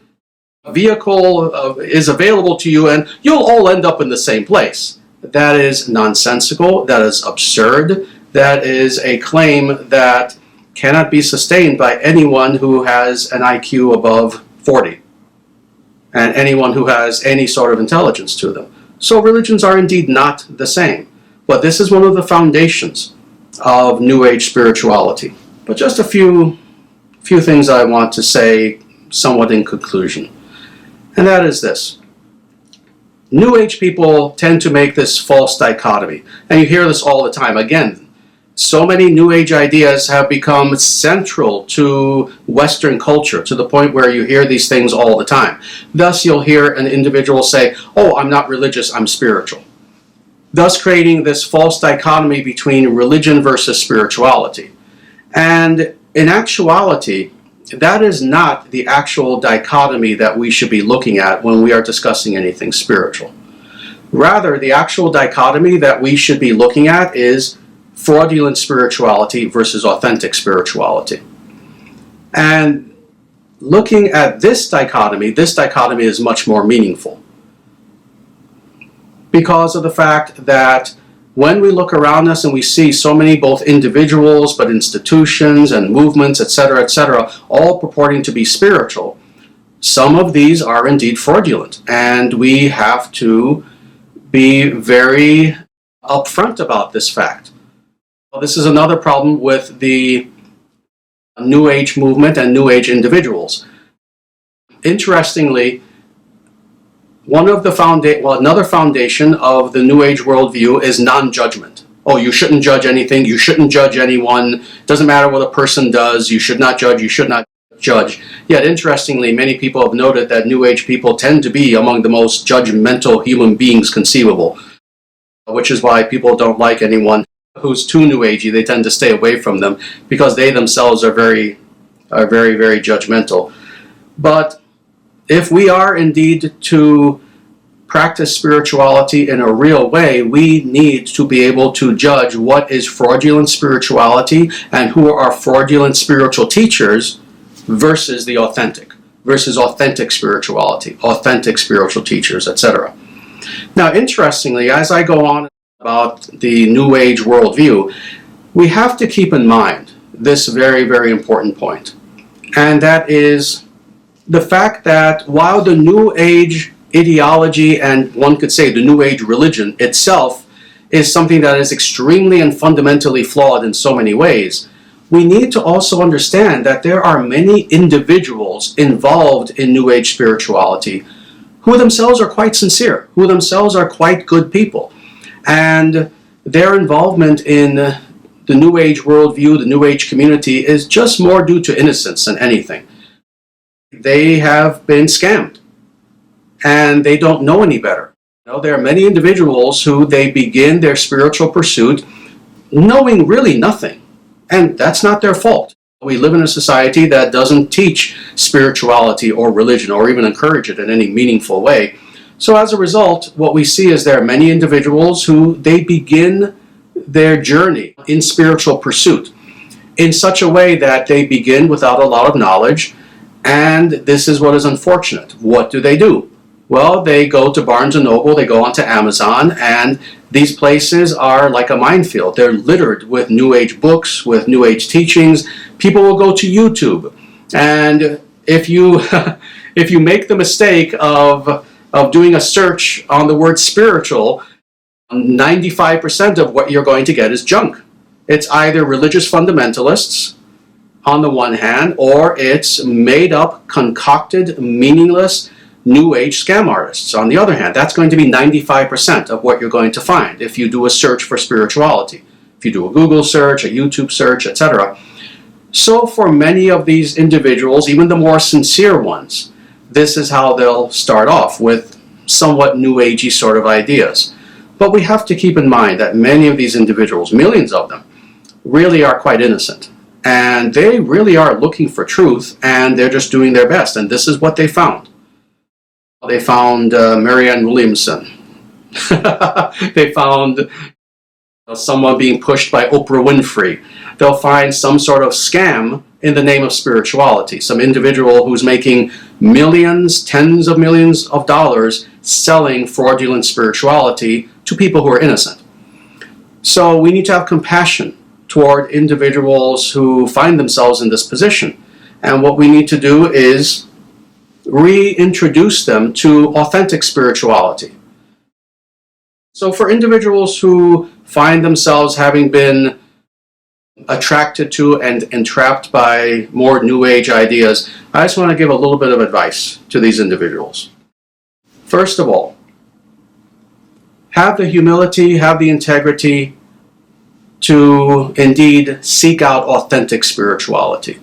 vehicle is available to you and you'll all end up in the same place. That is nonsensical, that is absurd, that is a claim that cannot be sustained by anyone who has an IQ above 40 and anyone who has any sort of intelligence to them. So religions are indeed not the same, but this is one of the foundations of New Age spirituality. But just a few things I want to say somewhat in conclusion. And that is this. New Age people tend to make this false dichotomy. And you hear this all the time. Again, so many New Age ideas have become central to Western culture to the point where you hear these things all the time. Thus, you'll hear an individual say, oh, I'm not religious, I'm spiritual. Thus creating this false dichotomy between religion versus spirituality. And in actuality, that is not the actual dichotomy that we should be looking at when we are discussing anything spiritual. Rather, the actual dichotomy that we should be looking at is fraudulent spirituality versus authentic spirituality. And looking at this dichotomy is much more meaningful because of the fact that when we look around us and we see so many both individuals, but institutions and movements, etc., all purporting to be spiritual, some of these are indeed fraudulent. And we have to be very upfront about this fact. Well, this is another problem with the New Age movement and New Age individuals. Interestingly, another foundation of the New Age worldview is non-judgment. Oh, you shouldn't judge anything, you shouldn't judge anyone, doesn't matter what a person does, you should not judge, you should not judge. Yet, interestingly, many people have noted that New Age people tend to be among the most judgmental human beings conceivable, which is why people don't like anyone who's too New Agey. They tend to stay away from them because they themselves are very, very judgmental. But if we are indeed to practice spirituality in a real way, we need to be able to judge what is fraudulent spirituality and who are fraudulent spiritual teachers versus the authentic spirituality, authentic spiritual teachers, etc. Now, interestingly, as I go on about the New Age worldview, we have to keep in mind this very, very important point, and that is the fact that while the New Age ideology, and one could say the New Age religion itself, is something that is extremely and fundamentally flawed in so many ways, we need to also understand that there are many individuals involved in New Age spirituality who themselves are quite sincere, who themselves are quite good people. And their involvement in the New Age worldview, the New Age community, is just more due to innocence than anything. They have been scammed, and they don't know any better. There are many individuals who they begin their spiritual pursuit knowing really nothing, and that's not their fault. We live in a society that doesn't teach spirituality or religion or even encourage it in any meaningful way. So as a result, what we see is there are many individuals who they begin their journey in spiritual pursuit in such a way that they begin without a lot of knowledge. And this is what is unfortunate. What do? Well, they go to Barnes & Noble, they go onto Amazon, and These places are like a minefield. They're littered with New Age books, with New Age teachings. People will go to YouTube, and if you if you make the mistake of doing a search on the word spiritual, 95% of what you're going to get is junk. It's either religious fundamentalists on the one hand, or it's made up, concocted, meaningless New Age scam artists on the other hand. That's going to be 95% of what you're going to find if you do a search for spirituality. If you do a Google search, a YouTube search, etc. So for many of these individuals, even the more sincere ones, this is how they'll start off, with somewhat New Agey sort of ideas. But we have to keep in mind that many of these individuals, millions of them, really are quite innocent. And they really are looking for truth, and they're just doing their best. And this is what they found. They found Marianne Williamson. They found someone being pushed by Oprah Winfrey. They'll find some sort of scam in the name of spirituality. Some individual who's making millions, tens of millions of dollars selling fraudulent spirituality to people who are innocent. So we need to have compassion toward individuals who find themselves in this position. And what we need to do is reintroduce them to authentic spirituality. So for individuals who find themselves having been attracted to and entrapped by more New Age ideas, I just want to give a little bit of advice to these individuals. First of all, have the humility, have the integrity to indeed seek out authentic spirituality.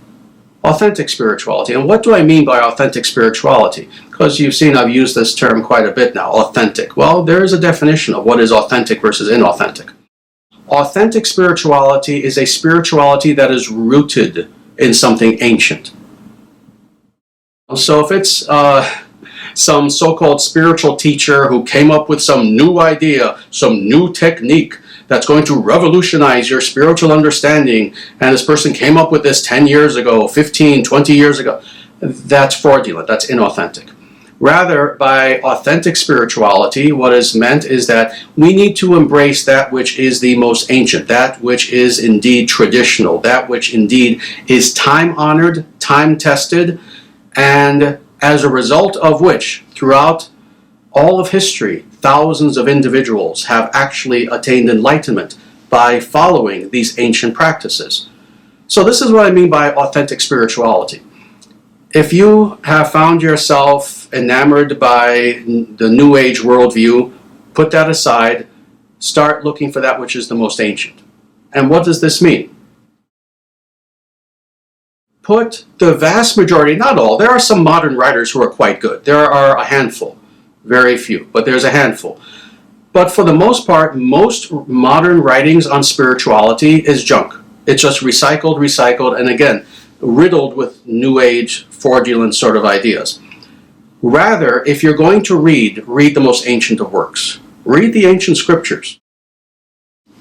Authentic spirituality. And what do I mean by authentic spirituality? Because you've seen I've used this term quite a bit now, authentic. Well, there is a definition of what is authentic versus inauthentic. Authentic spirituality is a spirituality that is rooted in something ancient. So if it's some so-called spiritual teacher who came up with some new idea, some new technique that's going to revolutionize your spiritual understanding, and this person came up with this 10 years ago, 15, 20 years ago, that's fraudulent, that's inauthentic. Rather, by authentic spirituality, what is meant is that we need to embrace that which is the most ancient, that which is indeed traditional, that which indeed is time-honored, time-tested, and as a result of which, throughout all of history, thousands of individuals have actually attained enlightenment by following these ancient practices. So this is what I mean by authentic spirituality. If you have found yourself enamored by the New Age worldview, put that aside, start looking for that which is the most ancient. And what does this mean? Put the vast majority, not all, there are some modern writers who are quite good. There are a handful. Very few, but there's a handful. But for the most part, most modern writings on spirituality is junk. It's just recycled, and again, riddled with New Age, fraudulent sort of ideas. Rather, if you're going to read the most ancient of works. Read the ancient scriptures.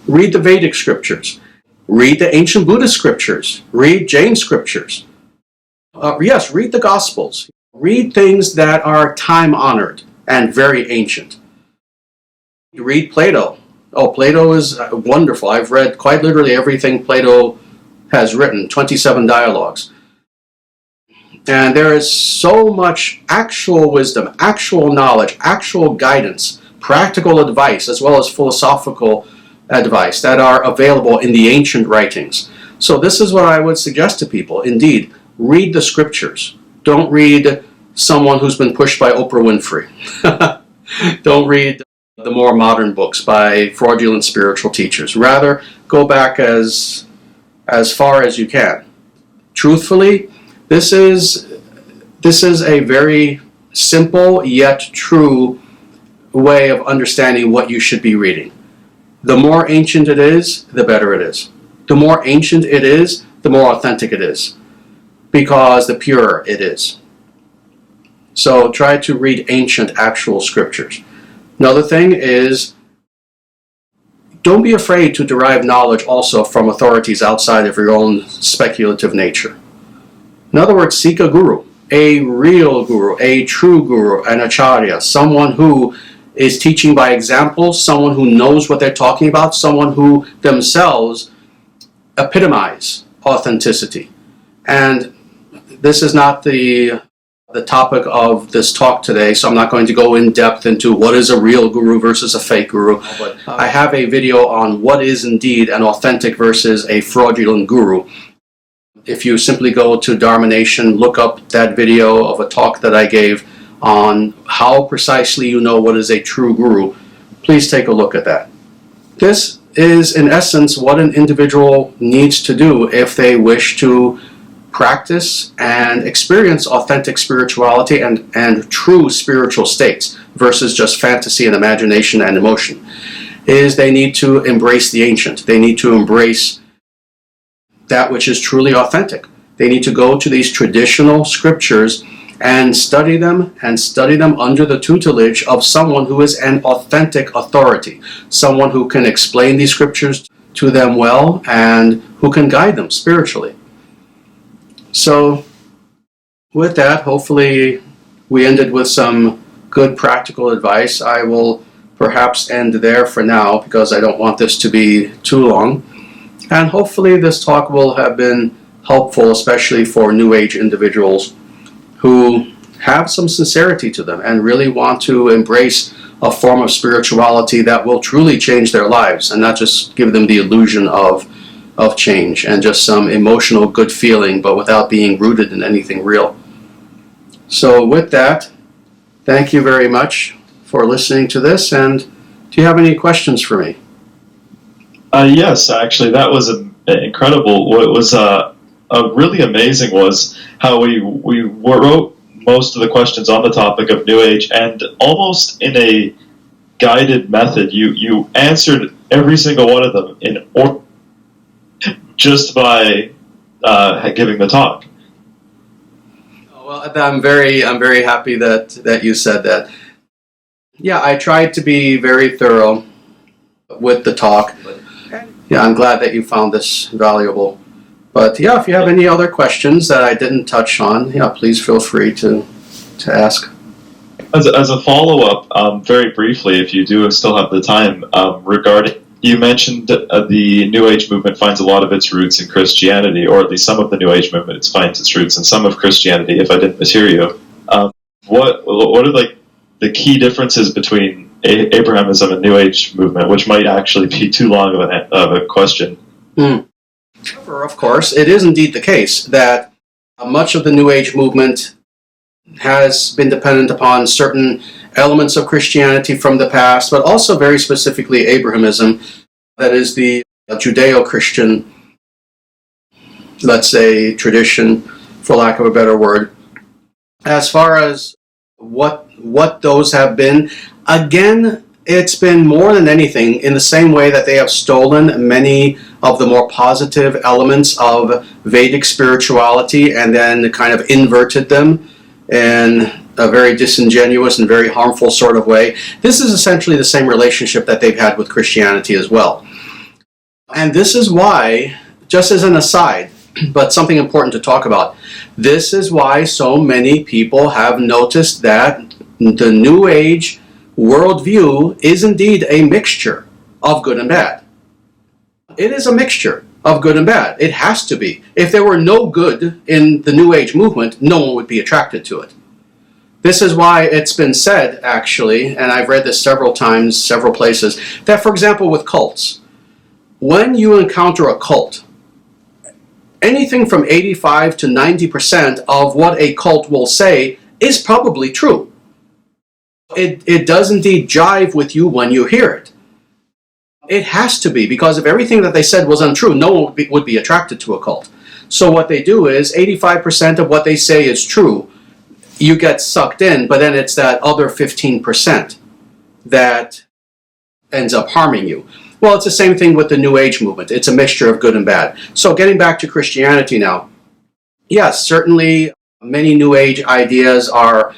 Read the Vedic scriptures. Read the ancient Buddhist scriptures. Read Jain scriptures. Yes, read the Gospels. Read things that are time-honored and very ancient. Read Plato. Oh, Plato is wonderful. I've read quite literally everything Plato has written, 27 dialogues. And there is so much actual wisdom, actual knowledge, actual guidance, practical advice, as well as philosophical advice that are available in the ancient writings. So this is what I would suggest to people. Indeed, read the scriptures. Don't read someone who's been pushed by Oprah Winfrey. Don't read the more modern books by fraudulent spiritual teachers. Rather, go back as far as you can. Truthfully, this is a very simple yet true way of understanding what you should be reading. The more ancient it is, the better it is. The more ancient it is, the more authentic it is, because the purer it is. So try to read ancient actual scriptures. Another thing is, don't be afraid to derive knowledge also from authorities outside of your own speculative nature. In other words, seek a guru, a real guru, a true guru, an acharya, someone who is teaching by example, someone who knows what they're talking about, someone who themselves epitomize authenticity. And this is not the topic of this talk today, so I'm not going to go in depth into what is a real guru versus a fake guru. But I have a video on what is indeed an authentic versus a fraudulent guru. If you simply go to Dharma Nation, look up that video of a talk that I gave on how precisely you know what is a true guru, please take a look at that. This is, in essence, what an individual needs to do if they wish to practice and experience authentic spirituality and true spiritual states versus just fantasy and imagination and emotion, is they need to embrace the ancient. They need to embrace that which is truly authentic. They need to go to these traditional scriptures and study them under the tutelage of someone who is an authentic authority, someone who can explain these scriptures to them well and who can guide them spiritually. So with that, hopefully we ended with some good practical advice. I will perhaps end there for now because I don't want this to be too long. And hopefully this talk will have been helpful, especially for New Age individuals who have some sincerity to them and really want to embrace a form of spirituality that will truly change their lives and not just give them the illusion of change and just some emotional good feeling, but without being rooted in anything real. So with that, thank you very much for listening to this, and do you have any questions for me? Yes, actually, that was incredible. What was really amazing was how we wrote most of the questions on the topic of New Age, and almost in a guided method, you answered every single one of them in order just by giving the talk. Well, I'm very happy that you said that. Yeah, I tried to be very thorough with the talk. Yeah, I'm glad that you found this valuable. But yeah, if you have any other questions that I didn't touch on, yeah, please feel free to ask. As a follow-up, very briefly, if you do still have the time, regarding, you mentioned the New Age movement finds a lot of its roots in Christianity, or at least some of the New Age movement finds its roots in some of Christianity, if I didn't mishear you. What are like the key differences between Abrahamism and New Age movement, which might actually be too long of a question? However, of course, it is indeed the case that much of the New Age movement has been dependent upon certain elements of Christianity from the past, but also very specifically Abrahamism, that is the Judeo-Christian, let's say, tradition, for lack of a better word. As far as what those have been, again, it's been more than anything in the same way that they have stolen many of the more positive elements of Vedic spirituality and then kind of inverted them in a very disingenuous and very harmful sort of way. This is essentially the same relationship that they've had with Christianity as well. And this is why, just as an aside, but something important to talk about, this is why so many people have noticed that the New Age worldview is indeed a mixture of good and bad. It is a mixture of good and bad. It has to be. If there were no good in the New Age movement, no one would be attracted to it. This is why it's been said, actually, and I've read this several times, several places, that, for example, with cults, when you encounter a cult, anything from 85 to 90% of what a cult will say is probably true. It does indeed jive with you when you hear it. It has to be, because if everything that they said was untrue, no one would be attracted to a cult. So what they do is 85% of what they say is true. You get sucked in, but then it's that other 15% that ends up harming you. Well, it's the same thing with the New Age movement. It's a mixture of good and bad. So getting back to Christianity now, yes, certainly many New Age ideas are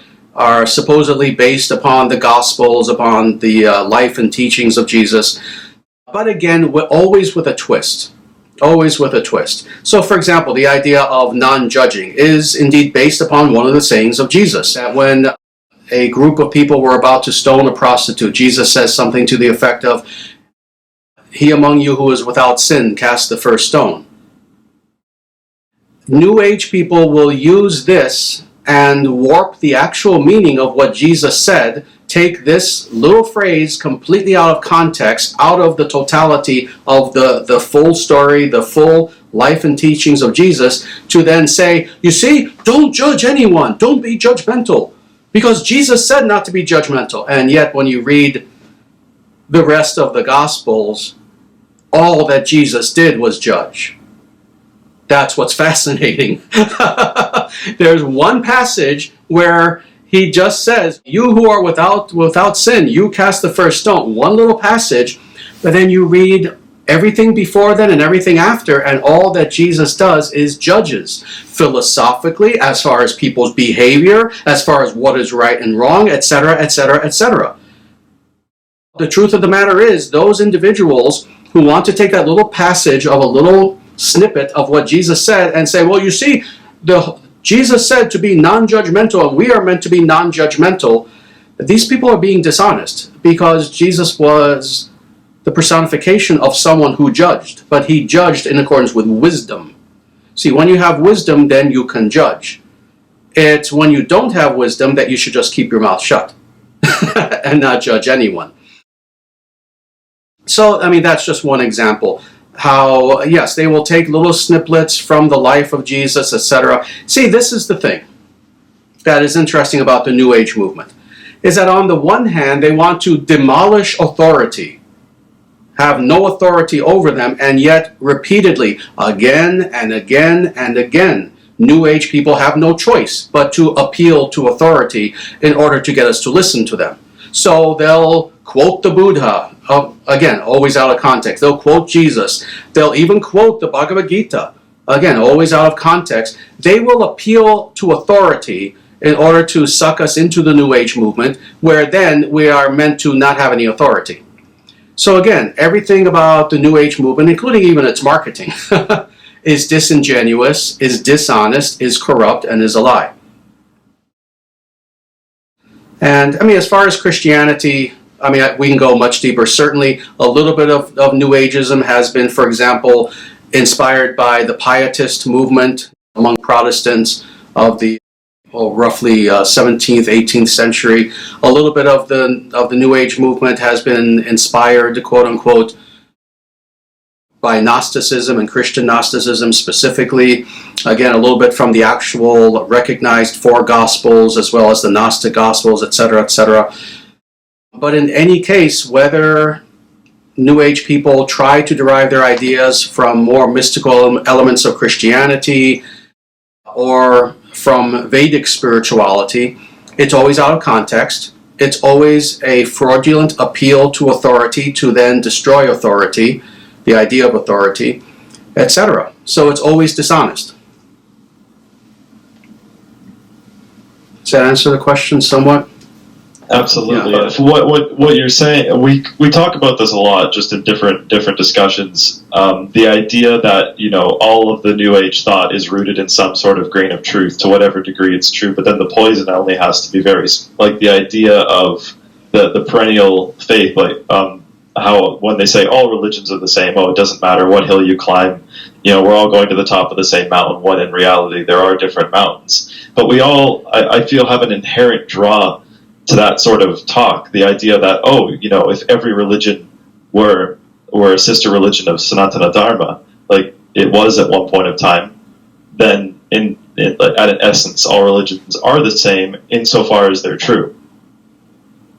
supposedly based upon the Gospels, upon the life and teachings of Jesus. But again, always with a twist. Always with a twist. So, for example, the idea of non-judging is indeed based upon one of the sayings of Jesus, that when a group of people were about to stone a prostitute. Jesus says something to the effect of, "He among you who is without sin, cast the first stone." New Age people will use this and warp the actual meaning of what Jesus said, take this little phrase completely out of context, out of the totality of the full story, the full life and teachings of Jesus, to then say, you see, don't judge anyone, don't be judgmental, because Jesus said not to be judgmental. And yet when you read the rest of the Gospels, all that Jesus did was judge. That's what's fascinating. There's one passage where he just says, you who are without sin, you cast the first stone. One little passage, but then you read everything before then and everything after, and all that Jesus does is judges. Philosophically, as far as people's behavior, as far as what is right and wrong, etc., etc., etc. The truth of the matter is, those individuals who want to take that little passage of a little snippet of what Jesus said and say, well, you see, Jesus said to be non-judgmental, and we are meant to be non-judgmental. These people are being dishonest, because Jesus was the personification of someone who judged, but he judged in accordance with wisdom. See, when you have wisdom, then you can judge. It's when you don't have wisdom that you should just keep your mouth shut and not judge anyone. So, I mean, that's just one example. How, yes, they will take little snippets from the life of Jesus, etc. See, this is the thing that is interesting about the New Age movement, is that on the one hand, they want to demolish authority, have no authority over them, and yet repeatedly, again and again and again, New Age people have no choice but to appeal to authority in order to get us to listen to them. So they'll quote the Buddha, again, always out of context. They'll quote Jesus. They'll even quote the Bhagavad Gita, again, always out of context. They will appeal to authority in order to suck us into the New Age movement, where then we are meant to not have any authority. So again, everything about the New Age movement, including even its marketing, is disingenuous, is dishonest, is corrupt, and is a lie. And, I mean, as far as Christianity, I mean, we can go much deeper. Certainly, a little bit of New Ageism has been, for example, inspired by the Pietist movement among Protestants of the roughly 17th, 18th century. A little bit of the New Age movement has been inspired, quote unquote, by Gnosticism and Christian Gnosticism specifically. Again, a little bit from the actual recognized four Gospels, as well as the Gnostic Gospels, etc., etc. But in any case, whether New Age people try to derive their ideas from more mystical elements of Christianity or from Vedic spirituality, it's always out of context. It's always a fraudulent appeal to authority to then destroy authority, the idea of authority, etc. So it's always dishonest. Does that answer the question somewhat? Absolutely. Yeah. What you're saying, we talk about this a lot, just in different discussions. The idea that all of the New Age thought is rooted in some sort of grain of truth, to whatever degree it's true. But then the poison only has to be very, like the idea of the perennial faith, like how when they say all religions are the same, it doesn't matter what hill you climb, we're all going to the top of the same mountain. When in reality there are different mountains. But we all, I feel, have an inherent draw to that sort of talk, the idea that, if every religion were a sister religion of Sanatana Dharma, like it was at one point of time, then at an essence, all religions are the same insofar as they're true.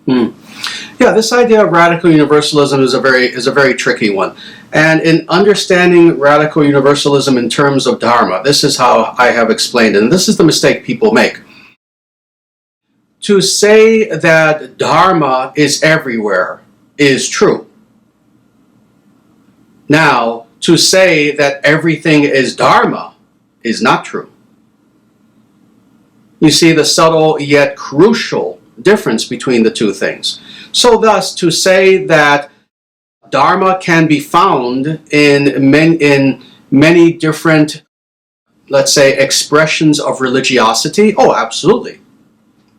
Yeah, this idea of radical universalism is a very tricky one. And in understanding radical universalism in terms of Dharma, this is how I have explained it, and this is the mistake people make. To say that Dharma is everywhere is true. Now, to say that everything is Dharma is not true. You see the subtle yet crucial difference between the two things. So thus, to say that Dharma can be found in many different, let's say, expressions of religiosity, absolutely.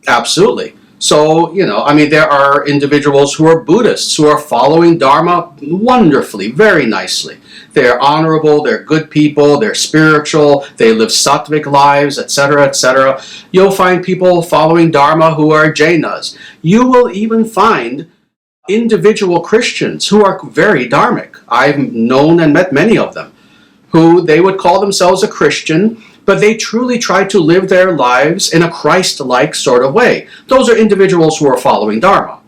Absolutely. So, there are individuals who are Buddhists who are following Dharma wonderfully, very nicely. They're honorable, they're good people, they're spiritual, they live sattvic lives, etc., etc. You'll find people following Dharma who are Jainas. You will even find individual Christians who are very dharmic. I've known and met many of them who they would call themselves a Christian, but they truly try to live their lives in a Christ-like sort of way. Those are individuals who are following Dharma.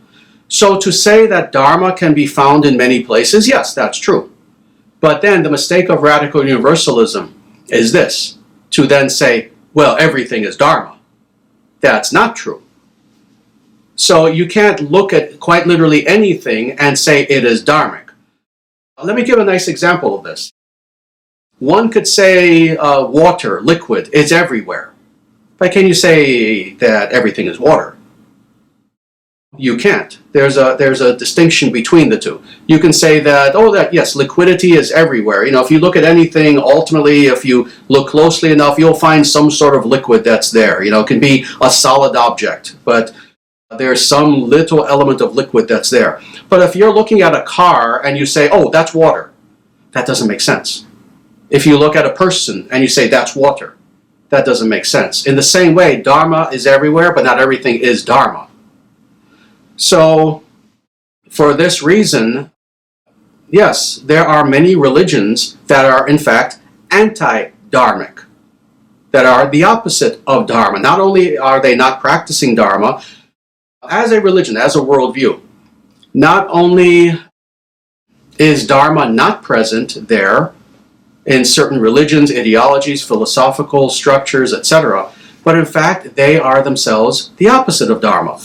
So to say that Dharma can be found in many places, yes, that's true. But then the mistake of radical universalism is this, to then say, well, everything is Dharma. That's not true. So you can't look at quite literally anything and say it is dharmic. Let me give a nice example of this. One could say water, liquid, is everywhere. But can you say that everything is water? You can't. There's a distinction between the two. You can say that, yes, liquidity is everywhere. If you look at anything, ultimately, if you look closely enough, you'll find some sort of liquid that's there. It can be a solid object, but there's some little element of liquid that's there. But if you're looking at a car and you say, oh, that's water, that doesn't make sense. If you look at a person and you say that's water, that doesn't make sense. In the same way, Dharma is everywhere, but not everything is Dharma. So, for this reason, yes, there are many religions that are, in fact, anti-dharmic, that are the opposite of Dharma. Not only are they not practicing Dharma, as a religion, as a worldview, not only is Dharma not present there, in certain religions, ideologies, philosophical structures, etc. But in fact, they are themselves the opposite of Dharma.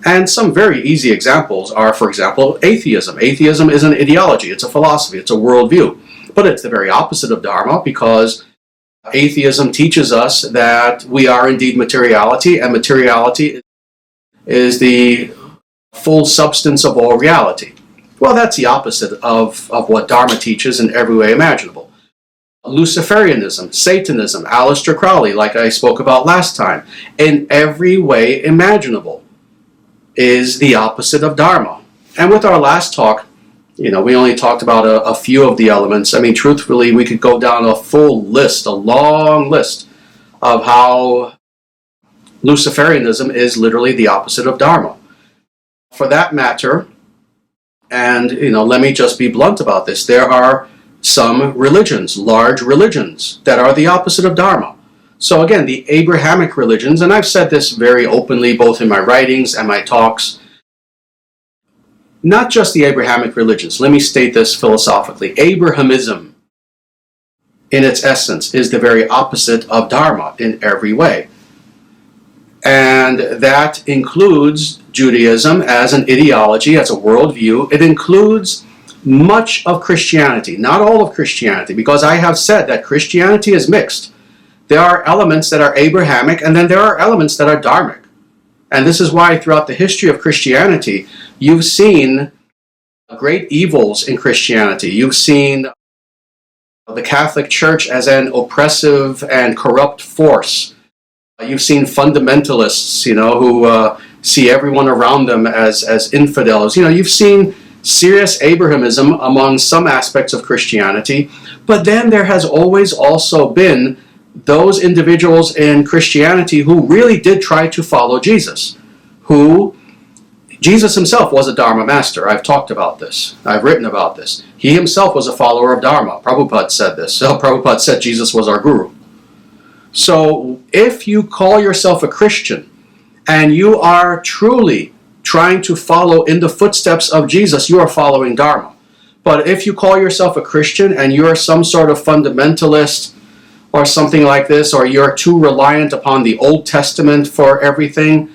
And some very easy examples are, for example, atheism. Atheism is an ideology, it's a philosophy, it's a worldview. But it's the very opposite of Dharma because atheism teaches us that we are indeed materiality, and materiality is the full substance of all reality. Well, that's the opposite of what Dharma teaches in every way imaginable. Luciferianism, Satanism, Aleister Crowley, like I spoke about last time, in every way imaginable, is the opposite of Dharma. And with our last talk, we only talked about a few of the elements. Truthfully, we could go down a full list, a long list, of how Luciferianism is literally the opposite of Dharma. For that matter, and let me just be blunt about this, there are some religions, large religions, that are the opposite of Dharma. So again, the Abrahamic religions, and I've said this very openly both in my writings and my talks, not just the Abrahamic religions, let me state this philosophically. Abrahamism, in its essence, is the very opposite of Dharma in every way. And that includes Judaism as an ideology, as a worldview. It includes much of Christianity, not all of Christianity, because I have said that Christianity is mixed. There are elements that are Abrahamic, and then there are elements that are dharmic. And this is why throughout the history of Christianity, you've seen great evils in Christianity. You've seen the Catholic Church as an oppressive and corrupt force. You've seen fundamentalists, who see everyone around them as infidels. You've seen serious Abrahamism among some aspects of Christianity, but then there has always also been those individuals in Christianity who really did try to follow Jesus, Jesus himself was a Dharma master. I've talked about this. I've written about this. He himself was a follower of Dharma. Prabhupada said this. Prabhupada said Jesus was our guru. So if you call yourself a Christian and you are truly trying to follow in the footsteps of Jesus, you are following Dharma. But if you call yourself a Christian and you're some sort of fundamentalist or something like this, or you're too reliant upon the Old Testament for everything,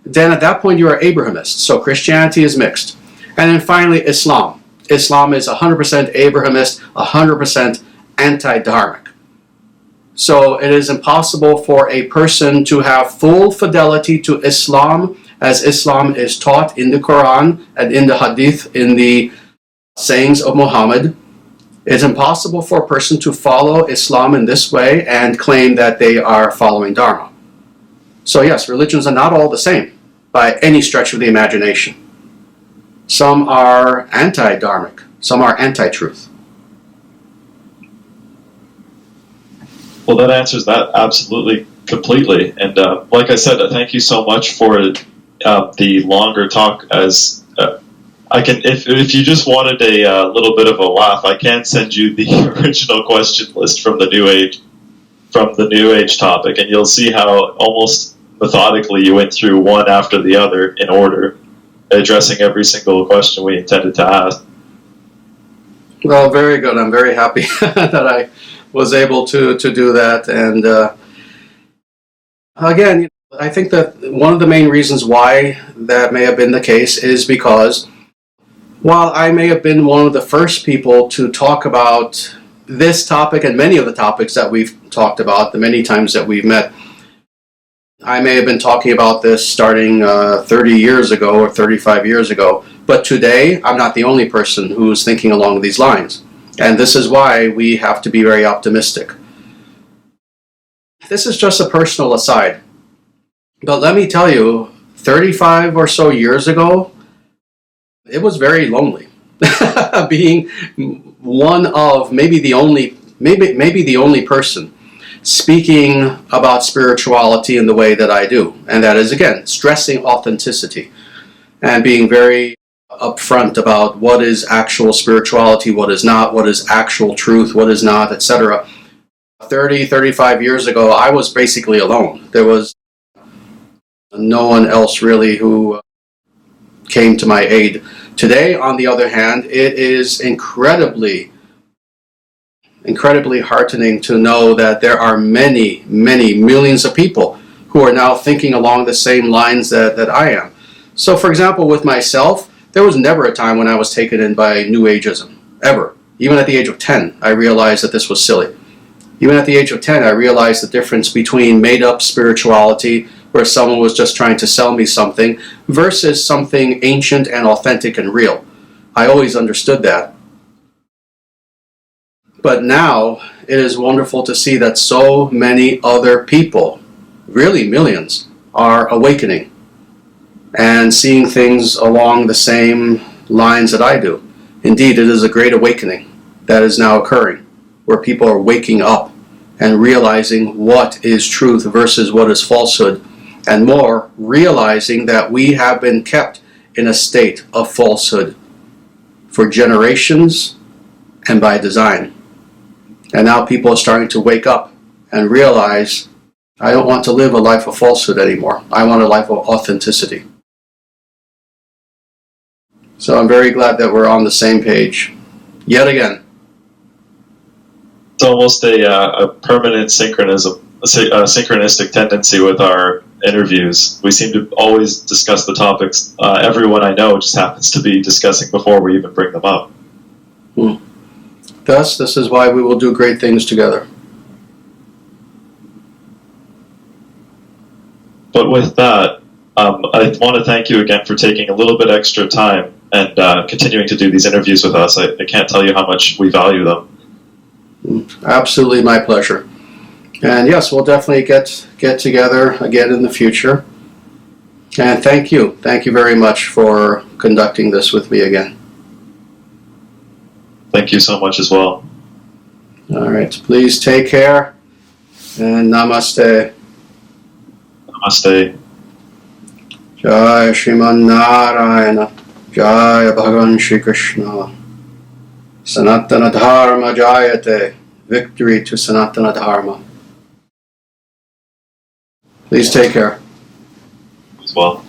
then at that point you are Abrahamist. So Christianity is mixed. And then finally, Islam. Islam is 100% Abrahamist, 100% anti-dharmic. So it is impossible for a person to have full fidelity to Islam as Islam is taught in the Quran and in the Hadith, in the sayings of Muhammad. It's impossible for a person to follow Islam in this way and claim that they are following Dharma. So yes, religions are not all the same. by any stretch of the imagination. Some are anti-dharmic. Some are anti-truth. Well, that answers that absolutely completely. And like I said, thank you so much for the longer talk. As I can, if you just wanted a little bit of a laugh, I can send you the original question list from the New Age topic, and you'll see how almost methodically you went through one after the other in order, addressing every single question we intended to ask. Well, very good. I'm very happy that I was able to do that. And again, I think that one of the main reasons why that may have been the case is because while I may have been one of the first people to talk about this topic and many of the topics that we've talked about, the many times that we've met, I may have been talking about this starting 30 years ago or 35 years ago, but today I'm not the only person who's thinking along these lines. And this is why we have to be very optimistic. This is just a personal aside, but let me tell you, 35 or so years ago, it was very lonely. Being one of maybe the only person speaking about spirituality in the way that I do. And that is, again, stressing authenticity and being very upfront about what is actual spirituality, what is not, what is actual truth, what is not, etc. 35 years ago, I was basically alone. There was no one else really who came to my aid. Today, on the other hand, it is incredibly heartening to know that there are many millions of people who are now thinking along the same lines that I am. So, for example, with myself, there was never a time when I was taken in by New Ageism, ever. Even at the age of 10, I realized that this was silly. Even at the age of 10, I realized the difference between made-up spirituality, where someone was just trying to sell me something, versus something ancient and authentic and real. I always understood that. But now, it is wonderful to see that so many other people, really millions, are awakening and seeing things along the same lines that I do. Indeed, it is a great awakening that is now occurring, where people are waking up and realizing what is truth versus what is falsehood, and more, realizing that we have been kept in a state of falsehood for generations and by design. And now people are starting to wake up and realize, I don't want to live a life of falsehood anymore. I want a life of authenticity. So I'm very glad that we're on the same page. Yet again. It's almost a permanent synchronistic tendency with our interviews. We seem to always discuss the topics everyone I know just happens to be discussing before we even bring them up. Thus, this is why we will do great things together. But with that, I want to thank you again for taking a little bit extra time and continuing to do these interviews with us. I can't tell you how much we value them. Absolutely my pleasure. And yes, we'll definitely get together again in the future. And thank you. Thank you very much for conducting this with me again. Thank you so much as well. All right. Please take care. And namaste. Namaste. Jai Shriman Narayana. Jai Bhagavan Shri Krishna. Sanatana Dharma Jayate. Victory to Sanatana Dharma. Please take care. As well.